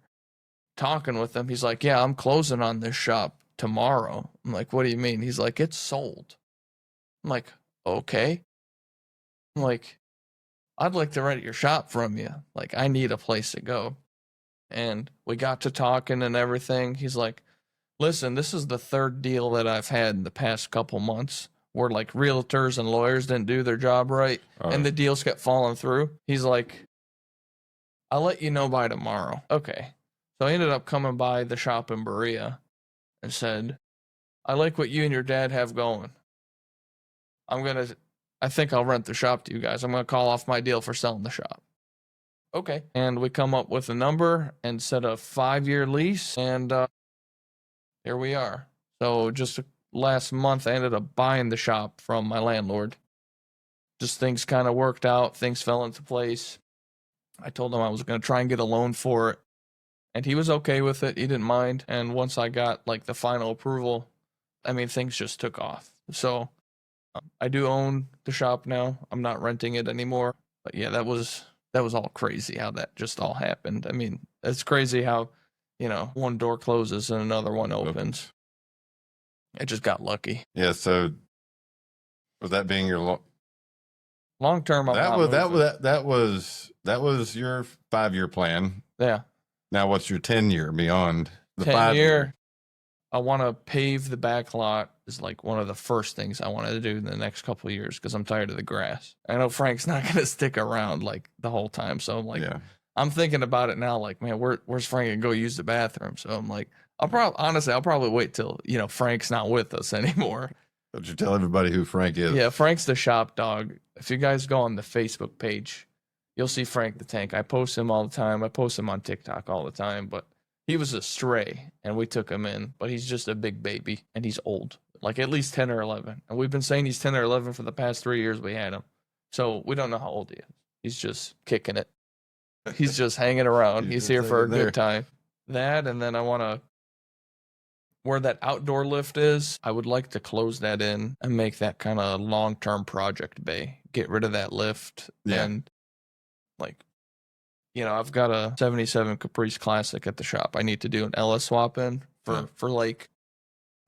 B: talking with him. He's like, yeah, I'm closing on this shop tomorrow. I'm like, what do you mean? He's like, it's sold. I'm like, okay. I'm like, I'd like to rent your shop from you. Like, I need a place to go. And we got to talking and everything. He's like, listen, this is the third deal that I've had in the past couple months where like realtors and lawyers didn't do their job right, and the deals kept falling through. He's like, I'll let you know by tomorrow. Okay. So I ended up coming by the shop in Berea and said, I like what you and your dad have going. I think I'll rent the shop to you guys. I'm going to call off my deal for selling the shop. Okay. And we come up with a number and set a 5-year lease, and here we are. So just last month, I ended up buying the shop from my landlord. Just things kind of worked out. Things fell into place. I told him I was going to try and get a loan for it, and he was okay with it. He didn't mind. And once I got like the final approval, I mean, things just took off. So I do own the shop now. I'm not renting it anymore. But yeah, that was all crazy how that just all happened. I mean, it's crazy how, one door closes and another one opens. I just got lucky.
A: Yeah. So, with that being your
B: long term,
A: that was your 5-year plan.
B: Yeah.
A: Now, what's your 10-year beyond the
B: 10-year? I want to pave the back lot. Is like one of the first things I wanted to do in the next couple of years because I'm tired of the grass. I know Frank's not going to stick around like the whole time, so I'm like, I'm thinking about it now. Like, man, where's Frank gonna go use the bathroom? So I'm like, I'll probably wait till, Frank's not with us anymore.
A: Don't you tell everybody who Frank is?
B: Yeah, Frank's the shop dog. If you guys go on the Facebook page, you'll see Frank the Tank. I post him all the time. I post him on TikTok all the time, but he was a stray and we took him in, but he's just a big baby and he's old, like at least 10 or 11. And we've been saying he's 10 or 11 for the past 3 years we had him. So we don't know how old he is. He's just kicking it. He's just hanging around. He's here for a good time. That, and then I want to, where that outdoor lift is, I would like to close that in and make that kind of long-term project bay. Get rid of that lift.
A: Yeah.
B: And I've got a 77 Caprice Classic at the shop. I need to do an LS swap in for like,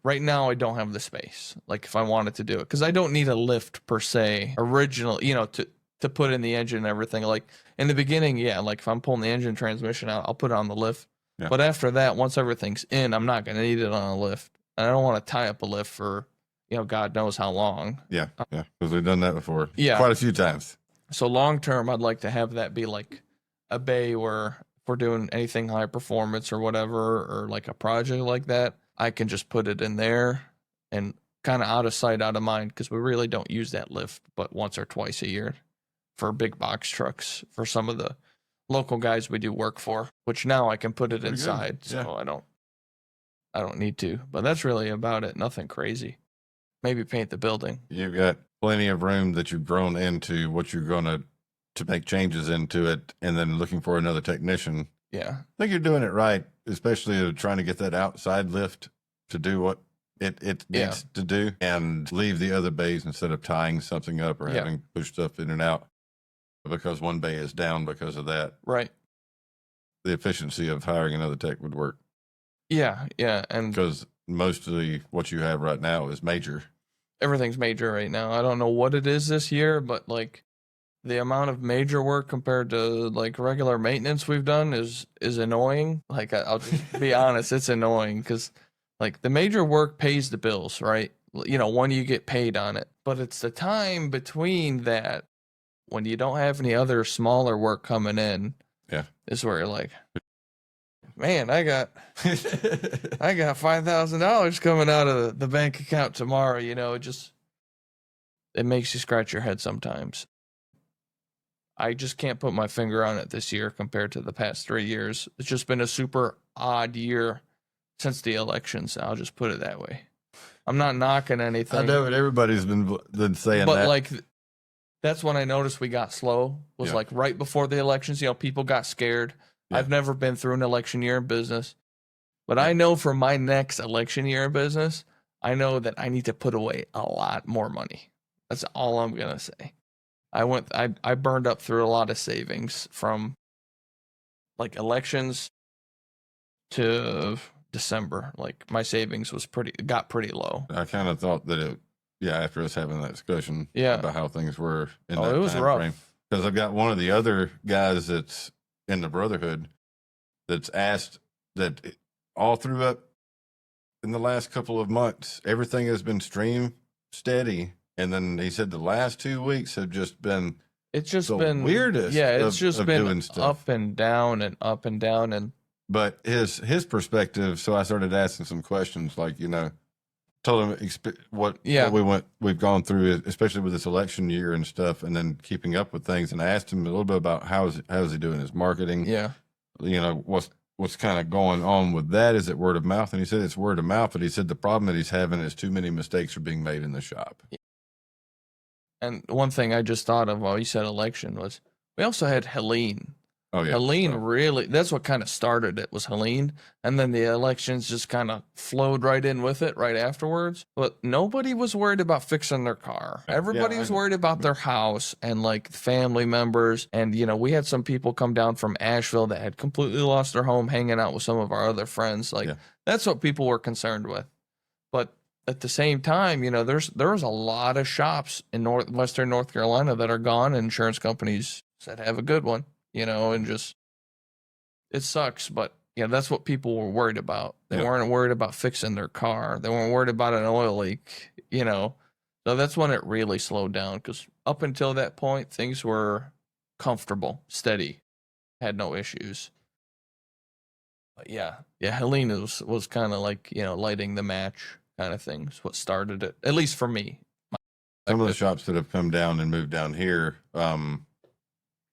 B: right now I don't have the space. Like if I wanted to do it, because I don't need a lift per se, original, to put in the engine and everything. Like in the beginning, yeah, like if I'm pulling the engine transmission out, I'll put it on the lift. Yeah. But after that, once everything's in, I'm not going to need it on a lift. And I don't want to tie up a lift for, God knows how long.
A: Yeah, yeah, because we've done that before.
B: Yeah.
A: Quite a few times.
B: So long term, I'd like to have that be like a bay where if we're doing anything high performance or whatever, or like a project like that, I can just put it in there and kind of out of sight, out of mind, because we really don't use that lift but once or twice a year for big box trucks for some of the local guys we do work for, which now I can put it inside. Yeah. So I don't need to, but that's really about it. Nothing crazy. Maybe paint the building.
A: You've got plenty of room that you've grown into what you're going to make changes into it, and then looking for another technician.
B: Yeah.
A: I think you're doing it right, especially trying to get that outside lift to do what it needs to do, and leave the other bays instead of tying something up or having to push stuff in and out because one bay is down because of that.
B: Right.
A: The efficiency of hiring another tech would work.
B: Yeah, yeah. And
A: because most of what you have right now is major.
B: Everything's major right now. I don't know what it is this year, but like the amount of major work compared to like regular maintenance we've done is annoying. Like I'll just be honest, it's annoying because like the major work pays the bills, right? When you get paid on it. But it's the time between that when you don't have any other smaller work coming in.
A: Yeah.
B: Is where you're like, man, I got $5,000 coming out of the bank account tomorrow. It makes you scratch your head sometimes. I just can't put my finger on it this year compared to the past 3 years. It's just been a super odd year since the elections. I'll just put it that way. I'm not knocking anything.
A: I know, but everybody's been saying that.
B: But like, that's when I noticed we got slow. Was like right before the elections. People got scared. Yeah. I've never been through an election year in business, but I know for my next election year in business, I know that I need to put away a lot more money. That's all I'm gonna say. I burned up through a lot of savings from like elections to December. Like my savings got pretty low.
A: I kind of thought that after us having that discussion about how things were in that
B: it was
A: time
B: rough.
A: frame. Because I've got one of the other guys that's in the Brotherhood that's asked that all through up in the last couple of months, everything has been stream steady. And then he said the last 2 weeks have just been been weirdest.
B: Yeah, it's just been up and down and up and down. And
A: but his perspective, so I started asking some questions like, told him what we've gone through, especially with this election year and stuff, and then keeping up with things, and I asked him a little bit about how's he doing his marketing.
B: Yeah.
A: What's kind of going on with that? Is it word of mouth? And he said it's word of mouth, but he said the problem that he's having is too many mistakes are being made in the shop.
B: And one thing I just thought of while you said election was we also had Helene.
A: Oh, yeah.
B: Helene really, that's what kind of started it, was Helene. And then the elections just kind of flowed right in with it right afterwards. But nobody was worried about fixing their car. Everybody was worried about their house and like family members. And, we had some people come down from Asheville that had completely lost their home hanging out with some of our other friends. Like that's what people were concerned with. But at the same time, there's a lot of shops in Western North Carolina that are gone, and insurance companies said, have a good one. And just, it sucks, but that's what people were worried about. They weren't worried about fixing their car. They weren't worried about an oil leak, So that's when it really slowed down, because up until that point, things were comfortable, steady, had no issues. Yeah, yeah. Helene was kind of like, you know, lighting the match kind of thing. Is what started it, at least for me.
A: Some of the
B: Like,
A: shops that have come down and moved down here,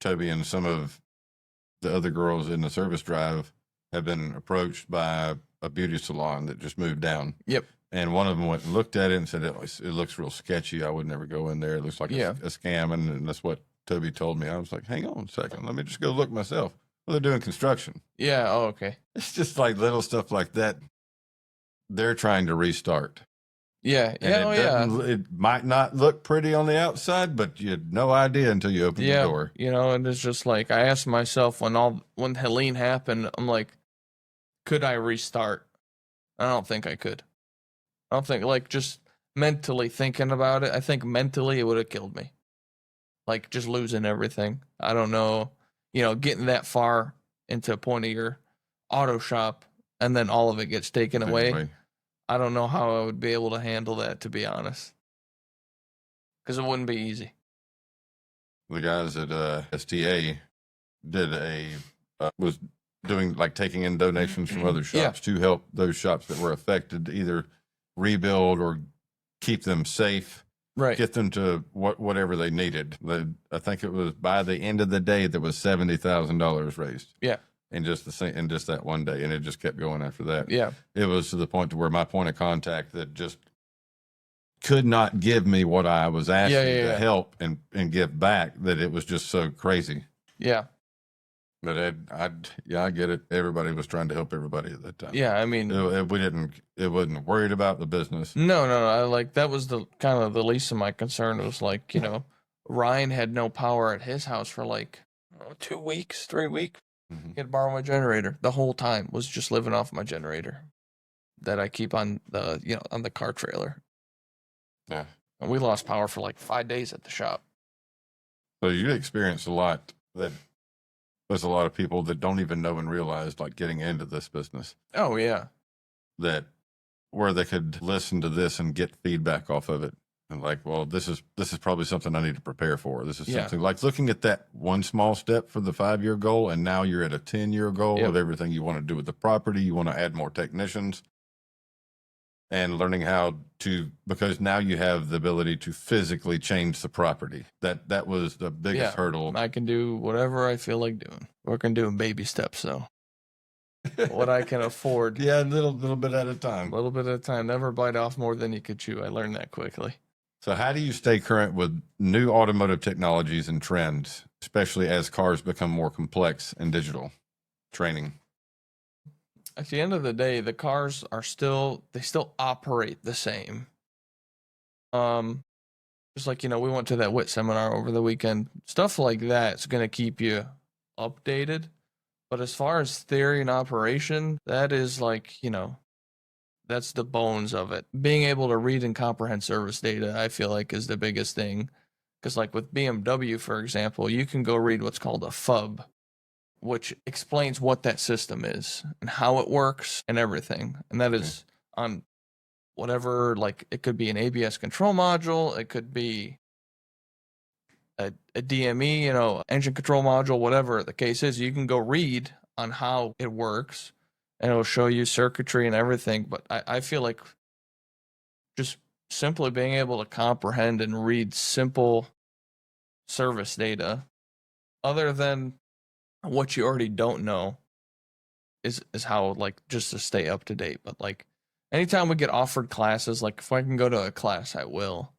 A: Toby and some of the other girls in the service drive have been approached by a beauty salon that just moved down.
B: Yep.
A: And one of them went and looked at it and said, it looks real sketchy. I would never go in there. It looks like
B: Yeah.
A: a scam. And that's what Toby told me. I was like, hang on a second. Let me just go look myself. Well, they're doing construction.
B: Yeah. Oh, okay.
A: It's just like little stuff like that. They're trying to restart.
B: Yeah.
A: And
B: Yeah. Oh, yeah.
A: it might not look pretty on the outside, but you had no idea until you opened the
B: Yeah.
A: door.
B: You know, and it's just like I asked myself when Helene happened, I'm like, could I restart? I don't think I could. I don't think, like, just mentally thinking about it, I think mentally it would have killed me. Like, just losing everything. I don't know, you know, getting that far into a point of your auto shop and then all of it gets taken away.
A: Anyway,
B: I don't know how I would be able to handle that, to be honest. Because it wouldn't be easy.
A: the guys at STA was doing like taking in donations from other
B: Yeah.
A: shops to help those shops that were affected to either rebuild or keep them safe,
B: Right.
A: get them to whatever they needed. I think it was by the end of the day there was $70,000 raised.
B: Yeah.
A: In just that one day, and it just kept going after that.
B: Yeah.
A: It was to the point to where my point of contact that just could not give me what I was asking to help and give back, that it was just so crazy.
B: Yeah.
A: But I get it. Everybody was trying to help everybody at that time.
B: Yeah. I mean,
A: It wasn't worried about the business.
B: no. I like, that was the kind of the least of my concern. It was like, you know, Ryan had no power at his house for like 2 weeks, 3 weeks.
A: Mhm.
B: He had to borrow my generator the whole time, was just living off my generator that I keep on the, you know, on the car trailer.
A: Yeah.
B: And we lost power for like 5 days at the shop.
A: So you experienced a lot. That there's a lot of people that don't even know and realize, like, getting into this business,
B: Oh yeah.
A: that where they could listen to this and get feedback off of it. And like, well, this is probably something I need to prepare for. This is
B: Yeah.
A: something like looking at that one small step for the 5-year goal, and now you're at a 10-year goal
B: Yep.
A: of everything you want to do with the property. You want to add more technicians, and learning how to, because now you have the ability to physically change the property. That was the biggest
B: Yeah.
A: hurdle.
B: I can do whatever I feel like doing. Working doing baby steps, so what I can afford.
A: Yeah, a little bit at a
B: A
A: time.
B: little bit at a time. Never bite off more than you could chew. I learned that quickly.
A: So how do you stay current with new automotive technologies and trends, especially as cars become more complex and digital? Training.
B: At the end of the day, the cars are still operate the same. Just like, you know, we went to that WIT seminar over the weekend. Stuff like that's going to keep you updated. But as far as theory and operation, that is like, you know, that's the bones of it. Being able to read and comprehend service data, I feel like, is the biggest thing. Because, like with BMW, for example, you can go read what's called a FUB, which explains what that system is and how it works and everything. And that is on whatever, like, it could be an ABS control module, it could be a DME, you know, engine control module, whatever the case is. You can go read on how it works and it'll show you circuitry and everything. But I feel like just simply being able to comprehend and read simple service data, other than what you already don't know, is how, like, just to stay up to date. But like anytime we get offered classes, like if I can go to a class, I will.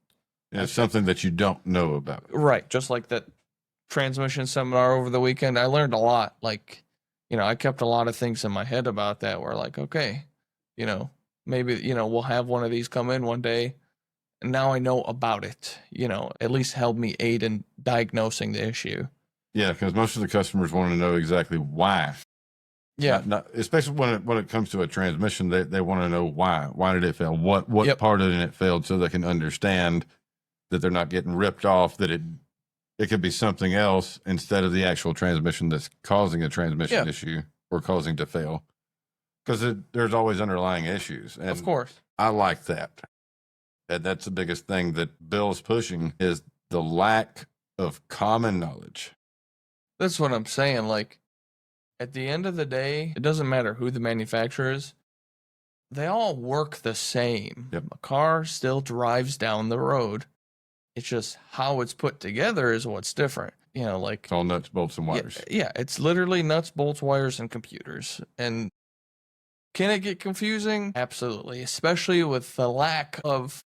A: And it's something that you don't know about.
B: Right. Just like that transmission seminar over the weekend, I learned a lot. Like, you know, I kept a lot of things in my head about that where, like, okay, you know, maybe, you know, we'll have one of these come in one day and now I know about it, you know, at least help me aid in diagnosing the issue.
A: Yeah, because most of the customers want to know exactly why.
B: Yeah.
A: Not, especially when it comes to a transmission, they want to know why. Why did it fail? What
B: Yep.
A: part of it failed, so they can understand that they're not getting ripped off, that it could be something else instead of the actual transmission that's causing a transmission issue or causing to fail. Because there's always underlying issues. And
B: Of course.
A: I like that. And that's the biggest thing that Bill's pushing, is the lack of common knowledge.
B: That's what I'm saying. Like, at the end of the day, it doesn't matter who the manufacturer is. They all work the same.
A: Yep.
B: A car still drives down the road. It's just how it's put together is what's different. You know, like
A: It's all nuts, bolts, and wires.
B: yeah, it's literally nuts, bolts, wires, and computers. And can it get confusing? Absolutely, especially with the lack of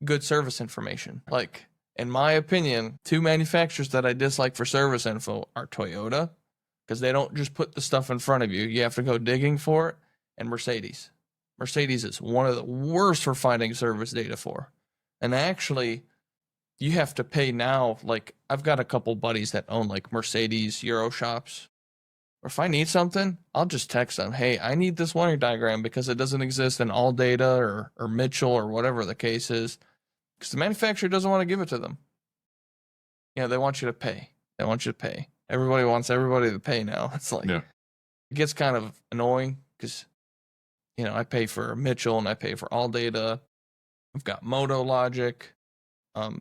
B: good service information. Like, in my opinion, two manufacturers that I dislike for service info are Toyota, because they don't just put the stuff in front of you. You have to go digging for it, and Mercedes. Mercedes is one of the worst for finding service data for. And actually, you have to pay now. Like, I've got a couple buddies that own like Mercedes Euro shops. Or if I need something, I'll just text them, hey, I need this wiring diagram because it doesn't exist in All Data or Mitchell or whatever the case is. Because the manufacturer doesn't want to give it to them. You know, they want you to pay. They want you to pay. Everybody wants everybody to pay now. It's like,
A: Yeah.
B: It gets kind of annoying because, you know, I pay for Mitchell and I pay for All Data. I've got Moto Logic.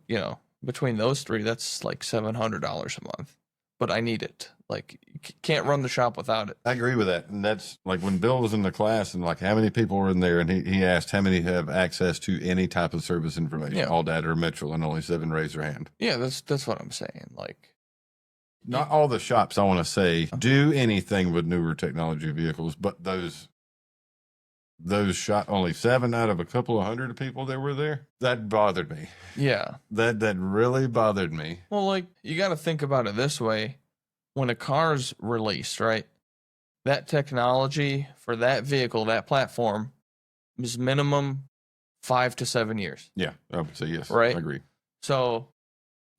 B: You know, between those three, that's like $700 a month. But I need it. Like, you can't run the shop without it.
A: I agree with that. And that's like when Bill was in the class and like how many people were in there, and he asked how many have access to any type of service information,
B: Yeah.
A: All Data or Mitchell, and only 7 raised their hand.
B: Yeah, that's what I'm saying. Like,
A: Not all the shops, I want to say, do anything with newer technology vehicles, but those shot only 7 out of a couple of hundred people that were there. That bothered me.
B: yeah.
A: That really bothered me.
B: Well, like, you got to think about it this way. When a car's released, right? That technology for that vehicle, that platform, is minimum 5 to 7 years.
A: Yeah, I would say yes.
B: Right.
A: I agree.
B: So,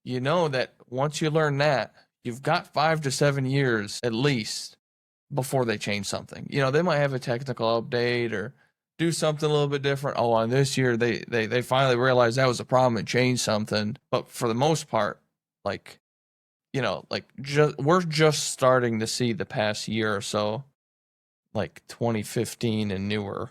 B: you know that once you learn that, you've got 5 to 7 years at least before they change something. You know, they might have a technical update or do something a little bit different. Oh, on this year, they finally realized that was a problem and changed something. But for the most part, like, you know, like we're just starting to see the past year or so, like 2015 and newer,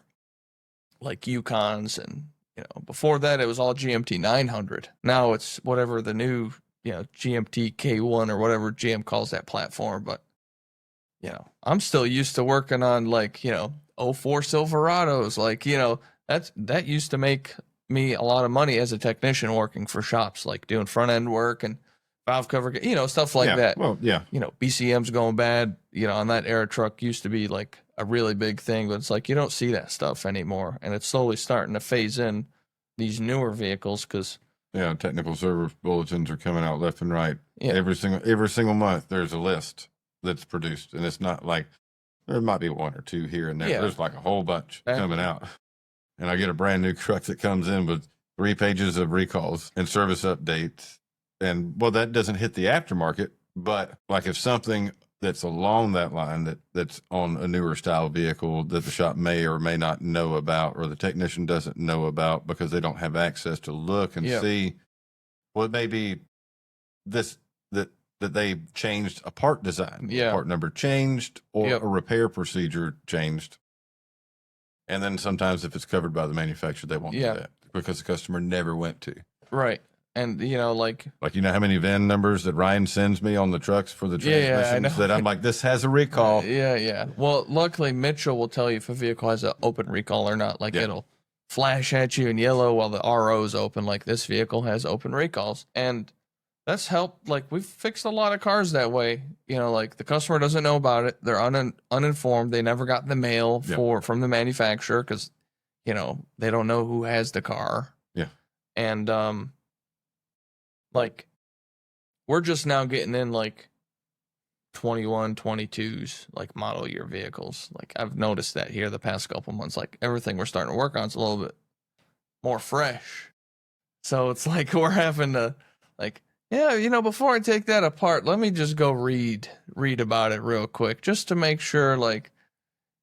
B: like Yukons, and you know, before that it was all GMT 900. Now it's whatever the new, you know, GMT K1 or whatever GM calls that platform. But you know, I'm still used to working on like, you know, 04 Silverados. Like, you know, that used to make me a lot of money as a technician working for shops, like doing front end work and valve cover, you know, stuff like
A: Yeah,
B: that.
A: well, yeah.
B: You know, BCM's going bad, you know, on that era truck used to be like a really big thing, but it's like you don't see that stuff anymore. And it's slowly starting to phase in these newer vehicles because,
A: Yeah, technical service bulletins are coming out left and right.
B: yeah,
A: Every single month there's a list that's produced, and it's not like there might be 1 or 2 here and there.
B: Yeah.
A: There's like a whole bunch
B: That-
A: coming out. And I get a brand new truck that comes in with 3 pages of recalls and service updates. And well, that doesn't hit the aftermarket, but like if something that's along that line that's on a newer style vehicle that the shop may or may not know about, or the technician doesn't know about because they don't have access to look and
B: Yeah.
A: see, well, it may be this that they changed a part design,
B: Yeah.
A: part number changed, or
B: Yep.
A: a repair procedure changed. And then sometimes if it's covered by the manufacturer, they won't
B: Yeah.
A: do that because the customer never went to.
B: right. And you know, like,
A: Like, you know how many VIN numbers that Ryan sends me on the trucks for the
B: Yeah, yeah, I
A: transmissions
B: know.
A: that I'm like, this has a recall.
B: yeah. Well, luckily Mitchell will tell you if a vehicle has an open recall or not. Like,
A: Yeah.
B: it'll flash at you in yellow while the RO is open. Like, this vehicle has open recalls, and that's helped. Like, we've fixed a lot of cars that way. You know, like the customer doesn't know about it. They're uninformed. They never got the mail
A: Yeah.
B: from the manufacturer because, you know, they don't know who has the car.
A: Yeah.
B: And like, we're just now getting in like 21, 22s, like model year vehicles. Like, I've noticed that here the past couple months, like everything we're starting to work on is a little bit more fresh. So it's like we're having to, like, yeah, you know, before I take that apart, let me just go read about it real quick just to make sure, like,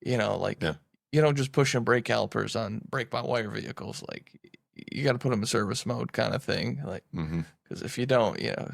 B: you know, like,
A: Yeah.
B: you don't just push in brake calipers on brake by wire vehicles. Like, you got to put them in service mode kind of thing. Like,
A: Mm-hmm.
B: because if you don't, you know,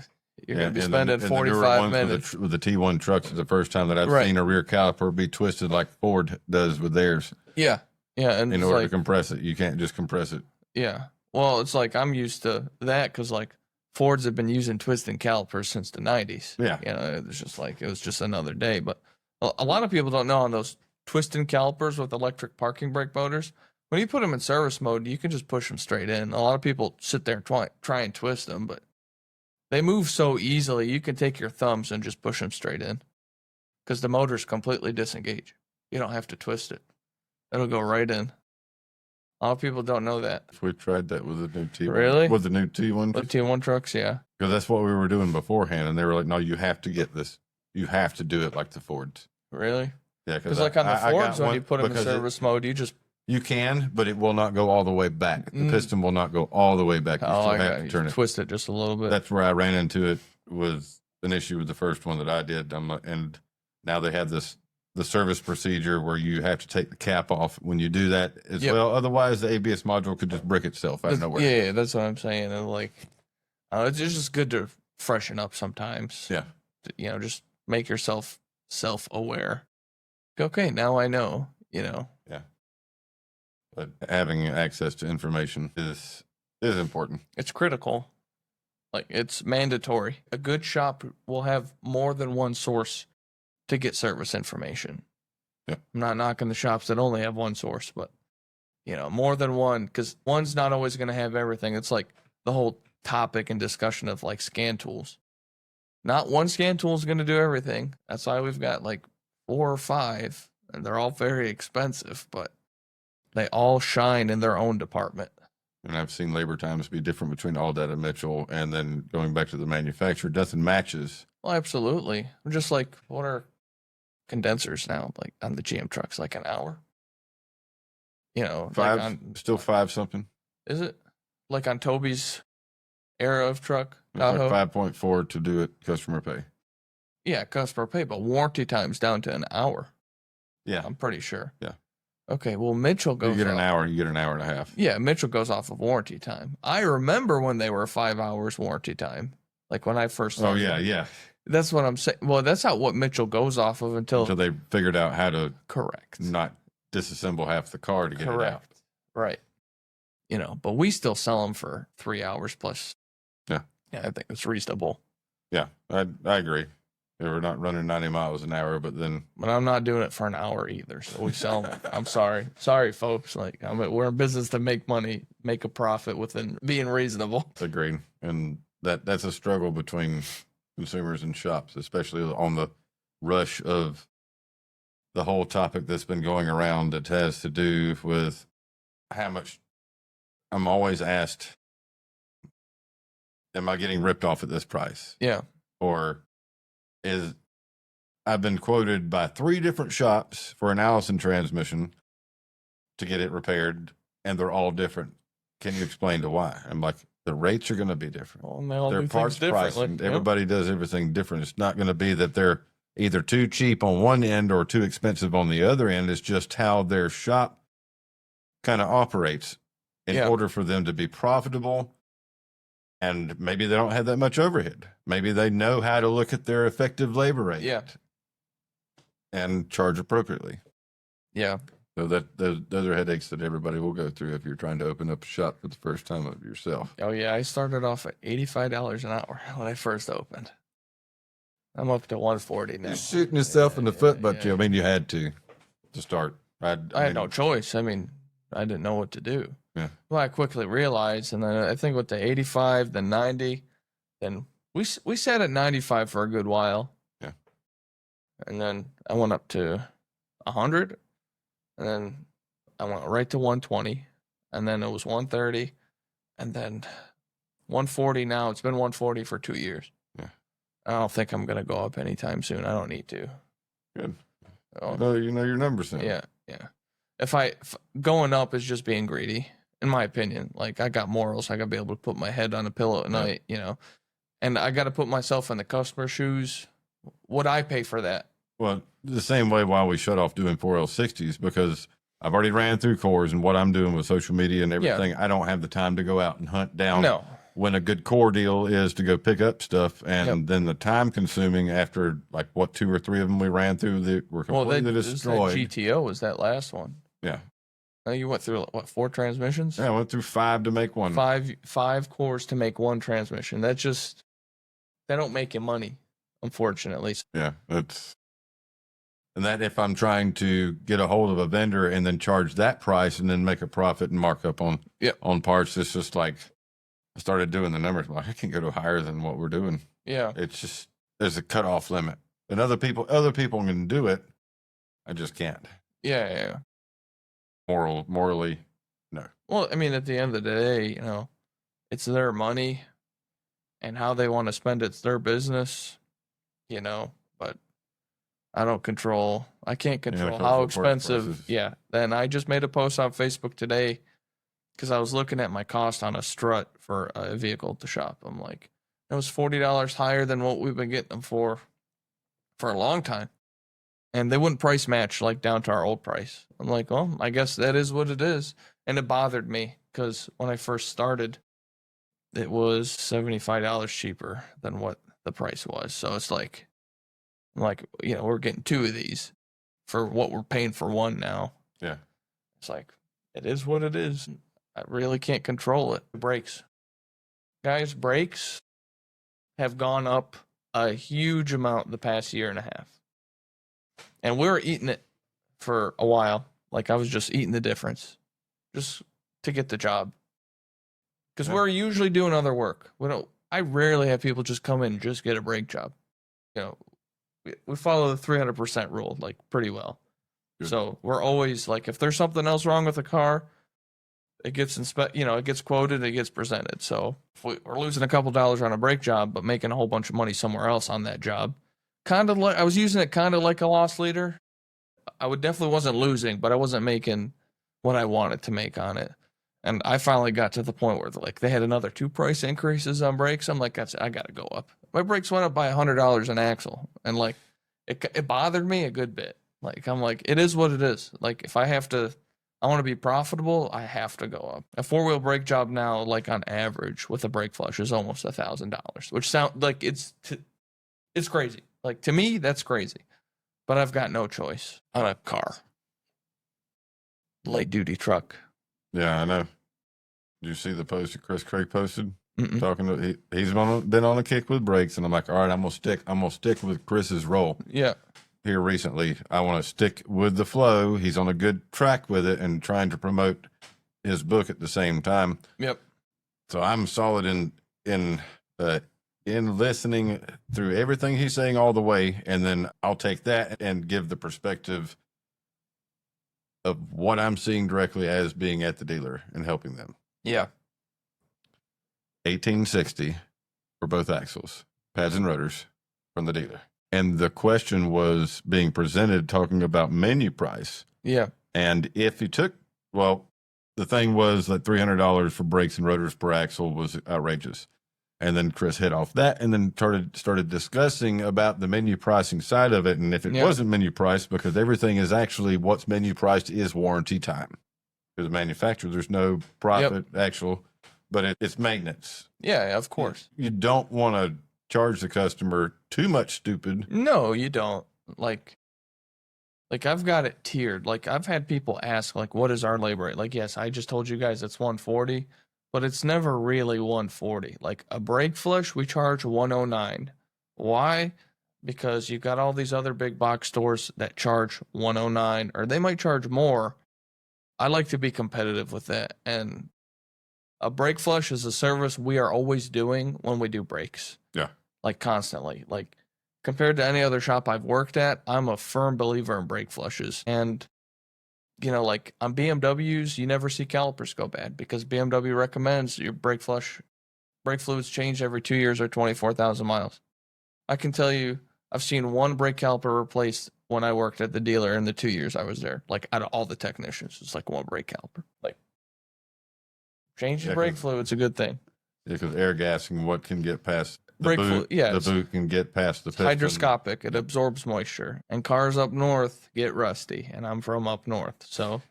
B: you're
A: Yeah,
B: going to be
A: and
B: spending
A: and the newer
B: 45
A: ones
B: minutes.
A: with the T1 trucks is the first time that I've
B: Right.
A: seen a rear caliper be twisted like Ford does with theirs
B: Yeah. And
A: in
B: it's
A: order to
B: like,
A: compress it. You can't just compress it.
B: yeah. Well, it's like I'm used to that because, like, Fords have been using twisting calipers since the 90s.
A: Yeah.
B: You know, it was just like, it was just another day. But A lot of people don't know on those twisting calipers with electric parking brake motors. When you put them in service mode, you can just push them straight in. A lot of people sit there and try and twist them, but they move so easily. You can take your thumbs and just push them straight in because the motor's completely disengaged. You don't have to twist it. It'll go right in. A lot of people don't know that.
A: We tried that with the new T1.
B: Really?
A: With the new T1.
B: With T1 trucks, yeah.
A: Because that's what we were doing beforehand. And they were like, no, you have to get this. You have to do it like the Fords.
B: Really?
A: Yeah.
B: Because like on the Fords, when you put them in service mode, you just...
A: You can, but it will not go all the way back. The
B: Mm.
A: piston will not go all the way back. You
B: Oh,
A: still
B: I
A: have
B: got
A: to
B: you.
A: turn it.
B: Twist it just a little bit.
A: That's where I ran into it with an issue with the first one that I did. And now they have the service procedure where you have to take the cap off when you do that as
B: Yep.
A: well. Otherwise, the ABS module could just brick itself out of nowhere.
B: Yeah, that's what I'm saying. And like, it's just good to freshen up sometimes.
A: Yeah.
B: You know, just make yourself self-aware. Okay, now I know, you know.
A: But having access to information is important.
B: It's critical. Like, it's mandatory. A good shop will have more than one source to get service information.
A: Yeah.
B: I'm not knocking the shops that only have one source, but, you know, more than one, because one's not always going to have everything. It's like the whole topic and discussion of like scan tools. Not one scan tool is going to do everything. That's why we've got like 4 or 5, and they're all very expensive, but they all shine in their own department.
A: And I've seen labor times be different between ALLDATA and Mitchell, and then going back to the manufacturer, nothing matches.
B: Well, absolutely. Just like, what are condensers now? Like on the GM trucks, like an hour? You know,
A: 5,
B: like on,
A: still 5 something.
B: is it? Like on Toby's era of truck?
A: It's like
B: Tahoe?
A: 5.4 to do it customer pay.
B: Yeah, customer pay, but warranty time's down to an hour.
A: Yeah.
B: I'm pretty sure.
A: Yeah.
B: Okay, well, Mitchell
A: You
B: goes
A: get an
B: off-
A: hour, you get an hour and a half.
B: Yeah, Mitchell goes off of warranty time. I remember when they were 5 hours warranty time. Like when I first
A: Oh,
B: started.
A: yeah, yeah.
B: That's what I'm saying. Well, that's not what Mitchell goes off of until
A: Until they figured out how to
B: correct.
A: not disassemble half the car to get it out.
B: Correct. Right. You know, but we still sell them for 3 hours plus.
A: Yeah.
B: Yeah, I think it's reasonable.
A: Yeah, I agree. They were not running 90 miles an hour, but then
B: But I'm not doing it for an hour either. So we sell them. I'm sorry. Sorry, folks. Like, we're in business to make money, make a profit within being reasonable.
A: agreed. And that's a struggle between consumers and shops, especially on the rush of the whole topic that's been going around that has to do with how much I'm always asked, am I getting ripped off at this price?
B: Yeah.
A: Or is I've been quoted by 3 different shops for an Allison transmission to get it repaired, and they're all different. Can you explain to why? I'm like, the rates are going to be different.
B: Well, and they all
A: Their
B: do
A: parts
B: things differently.
A: pricing,
B: Yep.
A: everybody does everything different. It's not going to be that they're either too cheap on one end or too expensive on the other end. It's just how their shop kind of operates in
B: Yeah.
A: order for them to be profitable. And maybe they don't have that much overhead. Maybe they know how to look at their effective labor rate
B: Yeah.
A: and charge appropriately.
B: Yeah.
A: So those are headaches that everybody will go through if you're trying to open up a shop for the first time of yourself.
B: Oh, yeah. I started off at $85 an hour when I first opened. I'm up to 140 now.
A: You're shooting yourself in the foot, but
B: yeah.
A: I mean, you had to start.
B: I
A: mean,
B: had no choice. I mean, I didn't know what to do.
A: Yeah.
B: Well, I quickly realized, and then I think with the 85, then 90, then we sat at 95 for a good while.
A: Yeah.
B: And then I went up to 100, and then I went right to 120, and then it was 130, and then 140 now. It's been 140 for 2 years.
A: Yeah.
B: I don't think I'm going to go up anytime soon. I don't need to.
A: Good.
B: Oh.
A: You know your numbers now.
B: Yeah, yeah. If going up is just being greedy, in my opinion. Like, I got morals. I got to be able to put my head on a pillow at night, you know. And I got to put myself in the customer's shoes. Would I pay for that?
A: Well, the same way why we shut off doing 4L60s, because I've already ran through cores and what I'm doing with social media and everything. I don't have the time to go out and hunt down
B: No.
A: when a good core deal is to go pick up stuff. And
B: Yep.
A: then the time consuming after like what 2 or 3 of them we ran through that were
B: Well,
A: completely
B: that
A: destroyed.
B: GTO was that last one.
A: Yeah.
B: You went through, what, 4 transmissions?
A: Yeah, I went through 5 to make one.
B: Five cores to make 1 transmission. That just, they don't make you money, unfortunately.
A: Yeah, it's And that if I'm trying to get a hold of a vendor and then charge that price and then make a profit and mark up on
B: Yep.
A: on parts, it's just like I started doing the numbers. Like I can't go to higher than what we're doing.
B: Yeah.
A: It's just there's a cutoff limit, and other people can do it. I just can't.
B: Yeah.
A: Morally, no.
B: Well, I mean, at the end of the day, it's their money and how they want to spend it's their business, but I can't control how
A: control parts
B: expensive.
A: prices.
B: Yeah. Then I just made a post on Facebook today because I was looking at my cost on a strut for a vehicle to shop. I'm like, it was $40 higher than what we've been getting them for a long time. And they wouldn't price match like down to our old price. I'm like, well, I guess that is what it is. And it bothered me because when I first started, it was $75 cheaper than what the price was. So it's like, we're getting two of these for what we're paying for one now.
A: Yeah.
B: It's like, it is what it is. I really can't control it. Brakes. Guys, brakes have gone up a huge amount the past year and a half. And we were eating it for a while. Like I was just eating the difference just to get the job. Because we're usually doing other work. I rarely have people just come in and just get a brake job. We follow the 300% rule like pretty well.
A: Good.
B: So we're always like, if there's something else wrong with the car, it gets it gets quoted, it gets presented. So if we're losing a couple dollars on a brake job, but making a whole bunch of money somewhere else on that job, kind of like I was using it kind of like a loss leader. I definitely wasn't losing, but I wasn't making what I wanted to make on it. And I finally got to the point where they had another 2 price increases on brakes. I'm like, I got to go up. My brakes went up by $100 an axle, and like it bothered me a good bit. Like I'm like, it is what it is. Like if I want to be profitable, I have to go up. A 4-wheel brake job now, like on average with a brake flush, is almost $1,000, which sound like it's crazy. Like to me, that's crazy. But I've got no choice on a car. Light duty truck.
A: Yeah, I know. Did you see the post that Chris Craig posted?
B: Mm-mm.
A: Talking to he's been on a kick with brakes, and I'm like, all right, I'm gonna stick with Chris's role.
B: Yeah.
A: Here recently, I want to stick with the flow. He's on a good track with it, and trying to promote his book at the same time.
B: Yep.
A: So I'm solid in listening through everything he's saying all the way, and then I'll take that and give the perspective of what I'm seeing directly as being at the dealer and helping them.
B: Yeah.
A: 1860 for both axles, pads and rotors from the dealer. And the question was being presented talking about menu price.
B: Yeah.
A: And if you took, the thing was that $300 for brakes and rotors per axle was outrageous. And then Chris hit off that and then started discussing about the menu pricing side of it. And if it wasn't menu priced, because everything is actually what's menu priced is warranty time. Because the manufacturer, there's no profit actual, but it's maintenance.
B: Yeah, of course.
A: You don't want to charge the customer too much stupid.
B: No, you don't. Like I've got it tiered. Like I've had people ask, like, what is our labor rate? Like, yes, I just told you guys it's 140. But it's never really 140. Like a brake flush, we charge 109. Why? Because you've got all these other big box stores that charge 109, or they might charge more. I like to be competitive with that. And a brake flush is a service we are always doing when we do brakes.
A: Yeah.
B: Like constantly. Like compared to any other shop I've worked at, I'm a firm believer in brake flushes. And like on BMWs, you never see calipers go bad because BMW recommends your brake fluids change every 2 years or 24,000 miles. I can tell you, I've seen one brake caliper replaced when I worked at the dealer in the 2 years I was there. Like out of all the technicians, it's like one brake caliper. Like changing brake fluid's a good thing.
A: Yeah, because air gassing, what can get past the
B: Brake
A: boot?
B: fluid, yeah,
A: The boot can get past the piston.
B: Hydroscopic. It absorbs moisture. And cars up north get rusty. And I'm from up north. So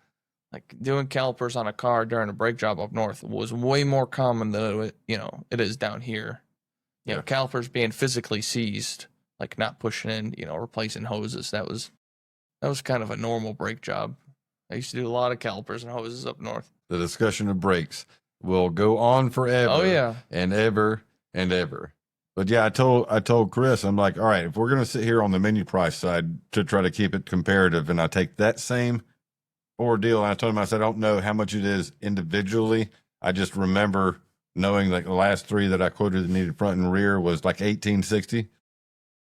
B: like doing calipers on a car during a brake job up north was way more common than it is down here. Calipers being physically seized, like not pushing in, replacing hoses. That was kind of a normal brake job. I used to do a lot of calipers and hoses up north.
A: The discussion of brakes will go on forever.
B: Oh yeah.
A: And ever and ever. But yeah, I told Chris, I'm like, all right, if we're gonna sit here on the menu price side to try to keep it comparative, and I take that same ordeal, and I told him, I said, I don't know how much it is individually. I just remember knowing that the last three that I quoted that needed front and rear was like 1860.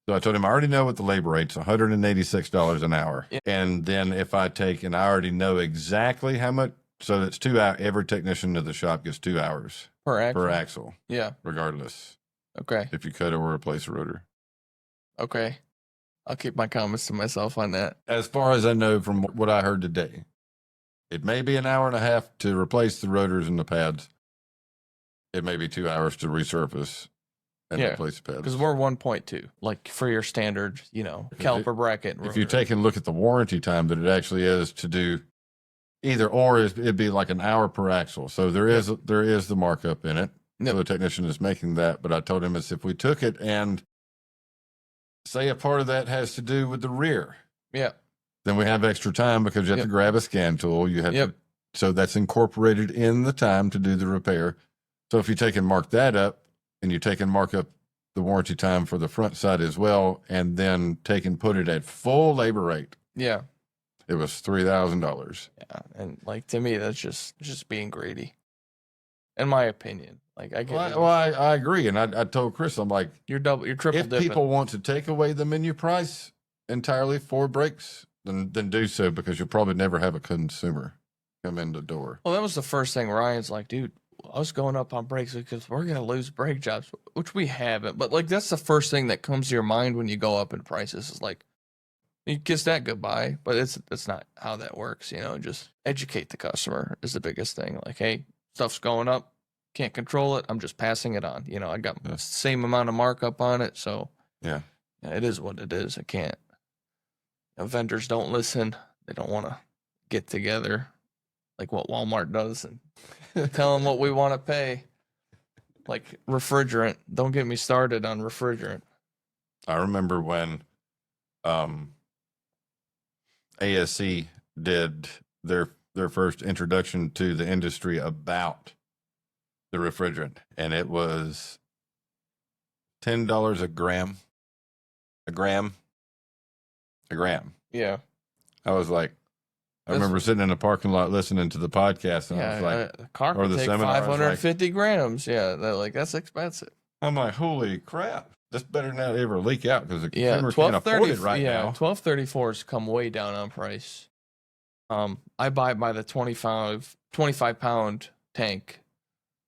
A: So I told him I already know what the labor rate's $186 an hour.
B: Yeah.
A: And then if I take, and I already know exactly how much, so that's 2 hours. Every technician to the shop gets 2 hours
B: Per axle.
A: per axle,
B: Yeah.
A: regardless
B: Okay.
A: if you cut or replace a rotor.
B: Okay. I'll keep my comments to myself on that.
A: As far as I know from what I heard today, it may be an hour and a half to replace the rotors and the pads. It may be 2 hours to resurface and
B: Yeah,
A: replace the pads.
B: Because we're 1.2, like for your standard, caliper bracket.
A: If you take and look at the warranty time that it actually is to do either or, it'd be like an hour per axle. So there is the markup in it.
B: Yep.
A: So the technician is making that. But I told him is if we took it and say a part of that has to do with the rear,
B: Yeah.
A: then we have extra time because you have
B: Yep.
A: to grab a scan tool. You have
B: Yep.
A: to, so that's incorporated in the time to do the repair. So if you take and mark that up, and you take and mark up the warranty time for the front side as well, and then take and put it at full labor rate,
B: Yeah.
A: it was $3,000.
B: Yeah. And like to me, that's just being greedy. In my opinion. Like I get
A: Well, I agree, and I told Chris, I'm like,
B: you're triple
A: if
B: dipping.
A: people want to take away the menu price entirely for brakes, then do so, because you'll probably never have a consumer come in the door.
B: Well, that was the first thing Ryan's like, dude, I was going up on brakes because we're gonna lose brake jobs, which we haven't. But like that's the first thing that comes to your mind when you go up in prices is like you kiss that goodbye. But it's not how that works, just educate the customer is the biggest thing. Like, hey, stuff's going up, can't control it. I'm just passing it on. I got the same amount of markup on it, so
A: Yeah.
B: it is what it is. I can't. Vendors don't listen. They don't want to get together like what Walmart does and tell them what we want to pay. Like refrigerant. Don't get me started on refrigerant.
A: I remember when ASC did their first introduction to the industry about the refrigerant, and it was $10 a gram.
B: Yeah.
A: I was like, I remember sitting in a parking lot listening to the podcast, and I was like,
B: a car
A: or
B: can
A: the
B: take
A: seminar, I was like-
B: 550 grams. Yeah, that's expensive.
A: I'm like, holy crap, this better not ever leak out because the
B: Yeah,
A: consumer can't afford it right now.
B: 1234s come way down on price. I buy it by the 25 pound tank,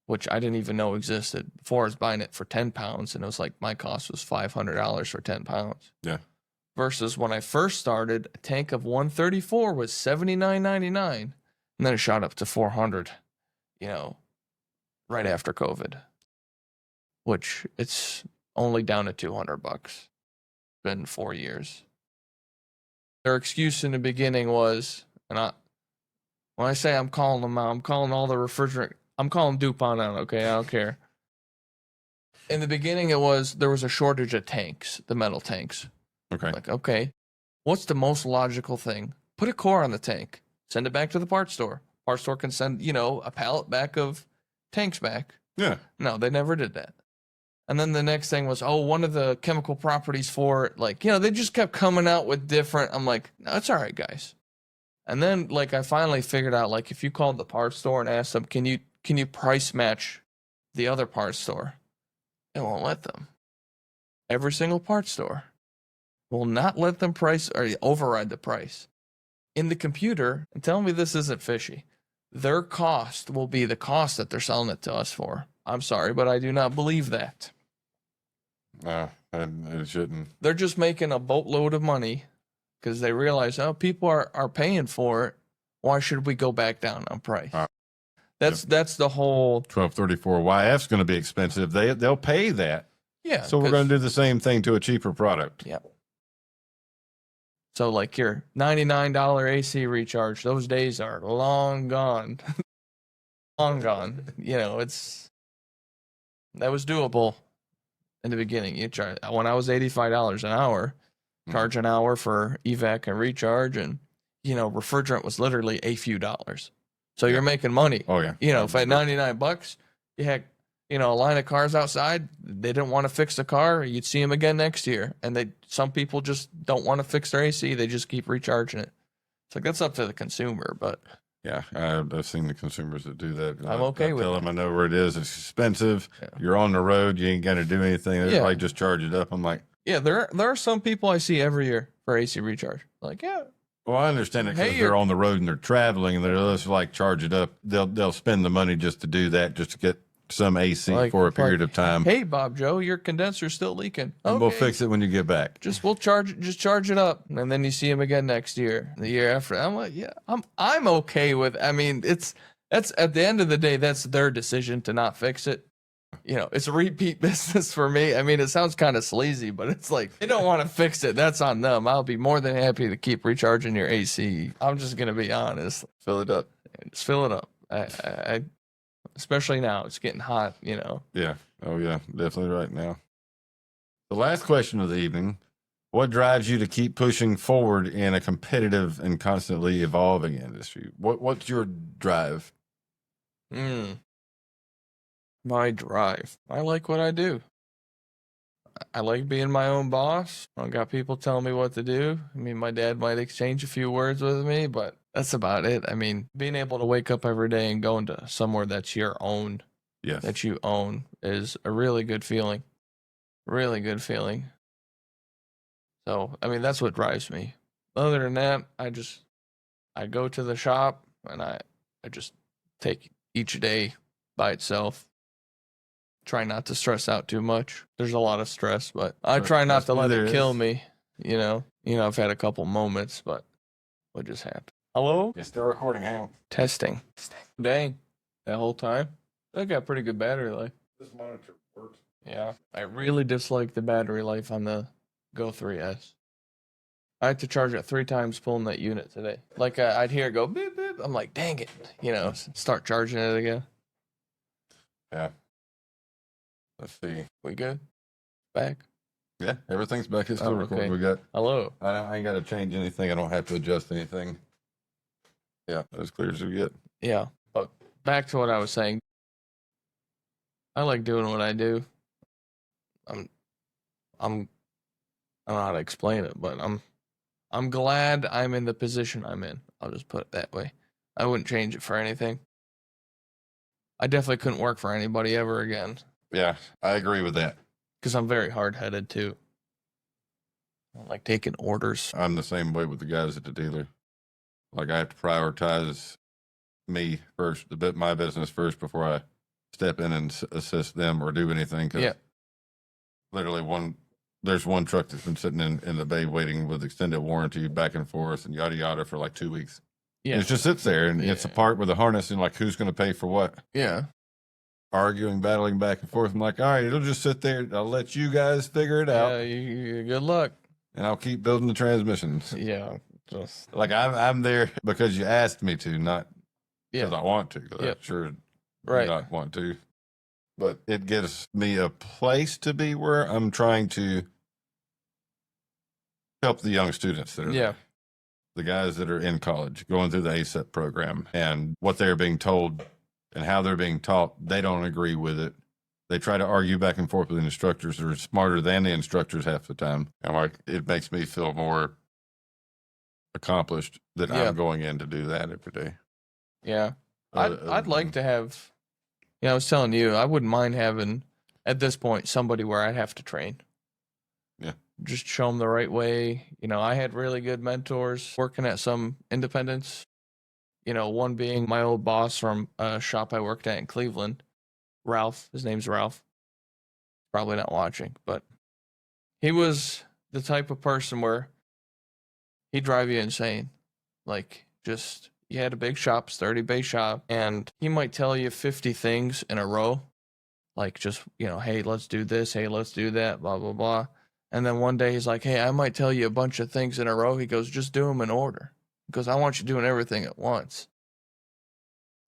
B: which I didn't even know existed. Before I was buying it for 10 pounds, and it was like my cost was $500 for 10 pounds.
A: Yeah.
B: Versus when I first started, a tank of 134 was $79.99, and then it shot up to 400. Right after COVID, which it's only down to $200. Been 4 years. Their excuse in the beginning was, when I say I'm calling them out, I'm calling all the refrigerant, I'm calling DuPont out, okay? I don't care. In the beginning, there was a shortage of tanks, the metal tanks.
A: Okay.
B: Like, okay, what's the most logical thing? Put a core on the tank, send it back to the parts store. Parts store can send, a pallet back of tanks back.
A: Yeah.
B: No, they never did that. And then the next thing was, one of the chemical properties for it, they just kept coming out with different. I'm like, no, it's all right, guys. And then, I finally figured out, if you called the parts store and asked them, can you price match the other parts store? They won't let them. Every single parts store will not let them price or override the price. In the computer, and tell me this isn't fishy, their cost will be the cost that they're selling it to us for. I'm sorry, but I do not believe that.
A: It shouldn't.
B: They're just making a boatload of money because they realize, people are paying for it. Why should we go back down on price? That's the whole
A: 1234 YF's going to be expensive. They'll pay that.
B: Yeah.
A: So we're going to do the same thing to a cheaper product.
B: Yeah. So your $99 AC recharge, those days are long gone. Long gone. That was doable in the beginning. When I was $85 an hour, charge an hour for evac and recharge, and refrigerant was literally a few dollars. So you're making money.
A: Oh yeah.
B: If at $99, a line of cars outside. They didn't want to fix the car. You'd see them again next year. And some people just don't want to fix their AC. They just keep recharging it. It's like, that's up to the consumer, but
A: Yeah, I've seen the consumers that do that.
B: I'm okay with
A: tell
B: it.
A: them I know where it is. It's expensive.
B: Yeah.
A: You're on the road. You ain't got to do anything. They're
B: Yeah.
A: like, just charge it up. I'm like,
B: yeah, there are some people I see every year for AC recharge. Like, yeah,
A: well, I understand it because
B: Hey,
A: they're
B: you're-
A: on the road and they're traveling and they're just like charge it up. They'll spend the money just to do that, just to get some AC
B: Like-
A: for a period
B: like,
A: of time.
B: hey, Bob Joe, your condenser's still leaking.
A: And we'll
B: Okay.
A: fix it when you get back.
B: Just charge it up, and then you see him again next year, the year after. I'm like, yeah, I'm okay with. I mean, that's at the end of the day, that's their decision to not fix it. It's a repeat business for me. I mean, it sounds kind of sleazy, but it's like, they don't want to fix it. That's on them. I'll be more than happy to keep recharging your AC. I'm just gonna be honest.
A: Fill it up.
B: Just fill it up. I especially now, it's getting hot.
A: Yeah. Oh, yeah. Definitely right now. The last question of the evening. What drives you to keep pushing forward in a competitive and constantly evolving industry? What's your drive?
B: My drive. I like what I do. I like being my own boss. I don't got people telling me what to do. I mean, my dad might exchange a few words with me, but that's about it. I mean, being able to wake up every day and go into somewhere that's your own,
A: Yes.
B: that you own, is a really good feeling. Really good feeling. So, I mean, that's what drives me. Other than that, I go to the shop and I just take each day by itself. Try not to stress out too much. There's a lot of stress, but I try not to let
A: There
B: it kill
A: is.
B: me. I've had a couple moments, but what just happened? Hello?
A: It's still recording. Hang on.
B: Testing. Dang. That whole time? I got pretty good battery life.
A: This monitor works.
B: Yeah. I really dislike the battery life on the Go 3S. I had to charge it 3 times pulling that unit today. Like, I'd hear it go beep, beep. I'm like, dang it. Start charging it again.
A: Yeah. Let's see.
B: We good? Back?
A: Yeah, everything's back. It's still
B: Oh,
A: recording.
B: okay.
A: We got.
B: Hello?
A: I ain't got to change anything. I don't have to adjust anything. Yeah, as clear as we get.
B: Yeah. But back to what I was saying. I like doing what I do. I don't know how to explain it, but I'm glad I'm in the position I'm in. I'll just put it that way. I wouldn't change it for anything. I definitely couldn't work for anybody ever again
A: Yeah, I agree with that.
B: because I'm very hard-headed too. I don't like taking orders.
A: I'm the same way with the guys at the dealer. Like I have to prioritize me first, my business first before I step in and assist them or do anything. 'Cause
B: Yeah.
A: literally there's one truck that's been sitting in the bay waiting with extended warranty back and forth and yada yada for like 2 weeks.
B: Yeah.
A: It just sits there and it's a
B: Yeah.
A: part with a harness and like who's going to pay for what?
B: Yeah.
A: Arguing, battling back and forth. I'm like, all right, it'll just sit there. I'll let you guys figure it out,
B: Yeah. Good luck.
A: and I'll keep building the transmissions.
B: Yeah. Just
A: Like I'm there because you asked me to, not because
B: yeah.
A: I want to. 'Cause
B: Yep.
A: I sure do
B: Right.
A: not want to. But it gives me a place to be where I'm trying to help the young students that are
B: Yeah.
A: there. The guys that are in college going through the ASEP program and what they're being told and how they're being taught. They don't agree with it. They try to argue back and forth with the instructors that are smarter than the instructors half the time. And like, it makes me feel more accomplished that
B: Yeah.
A: I'm going in to do that every day.
B: Yeah. I'd
A: Other
B: like
A: than-
B: to have. I was telling you, I wouldn't mind having at this point somebody where I'd have to train.
A: Yeah.
B: Just show them the right way. I had really good mentors working at some independents. One being my old boss from a shop I worked at in Cleveland, Ralph. His name's Ralph. Probably not watching, but he was the type of person where he'd drive you insane. Like, just, you had a big shop, 30 bay shop, and he might tell you 50 things in a row. Like, just, hey, let's do this. Hey, let's do that, blah, blah, blah. And then one day he's like, hey, I might tell you a bunch of things in a row. He goes, just do them in order. Because I want you doing everything at once.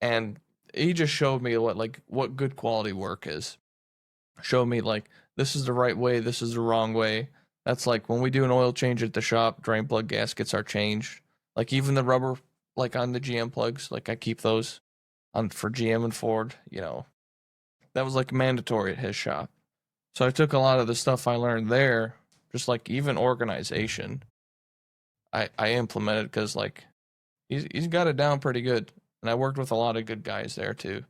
B: And he just showed me what good quality work is. Showed me like, this is the right way, this is the wrong way. That's like when we do an oil change at the shop, drain plug gaskets are changed. Like even the rubber, like on the GM plugs, like I keep those on for GM and Ford, that was like mandatory at his shop. So I took a lot of the stuff I learned there, just like even organization, I implemented because like he's got it down pretty good, and I worked with a lot of good guys there too.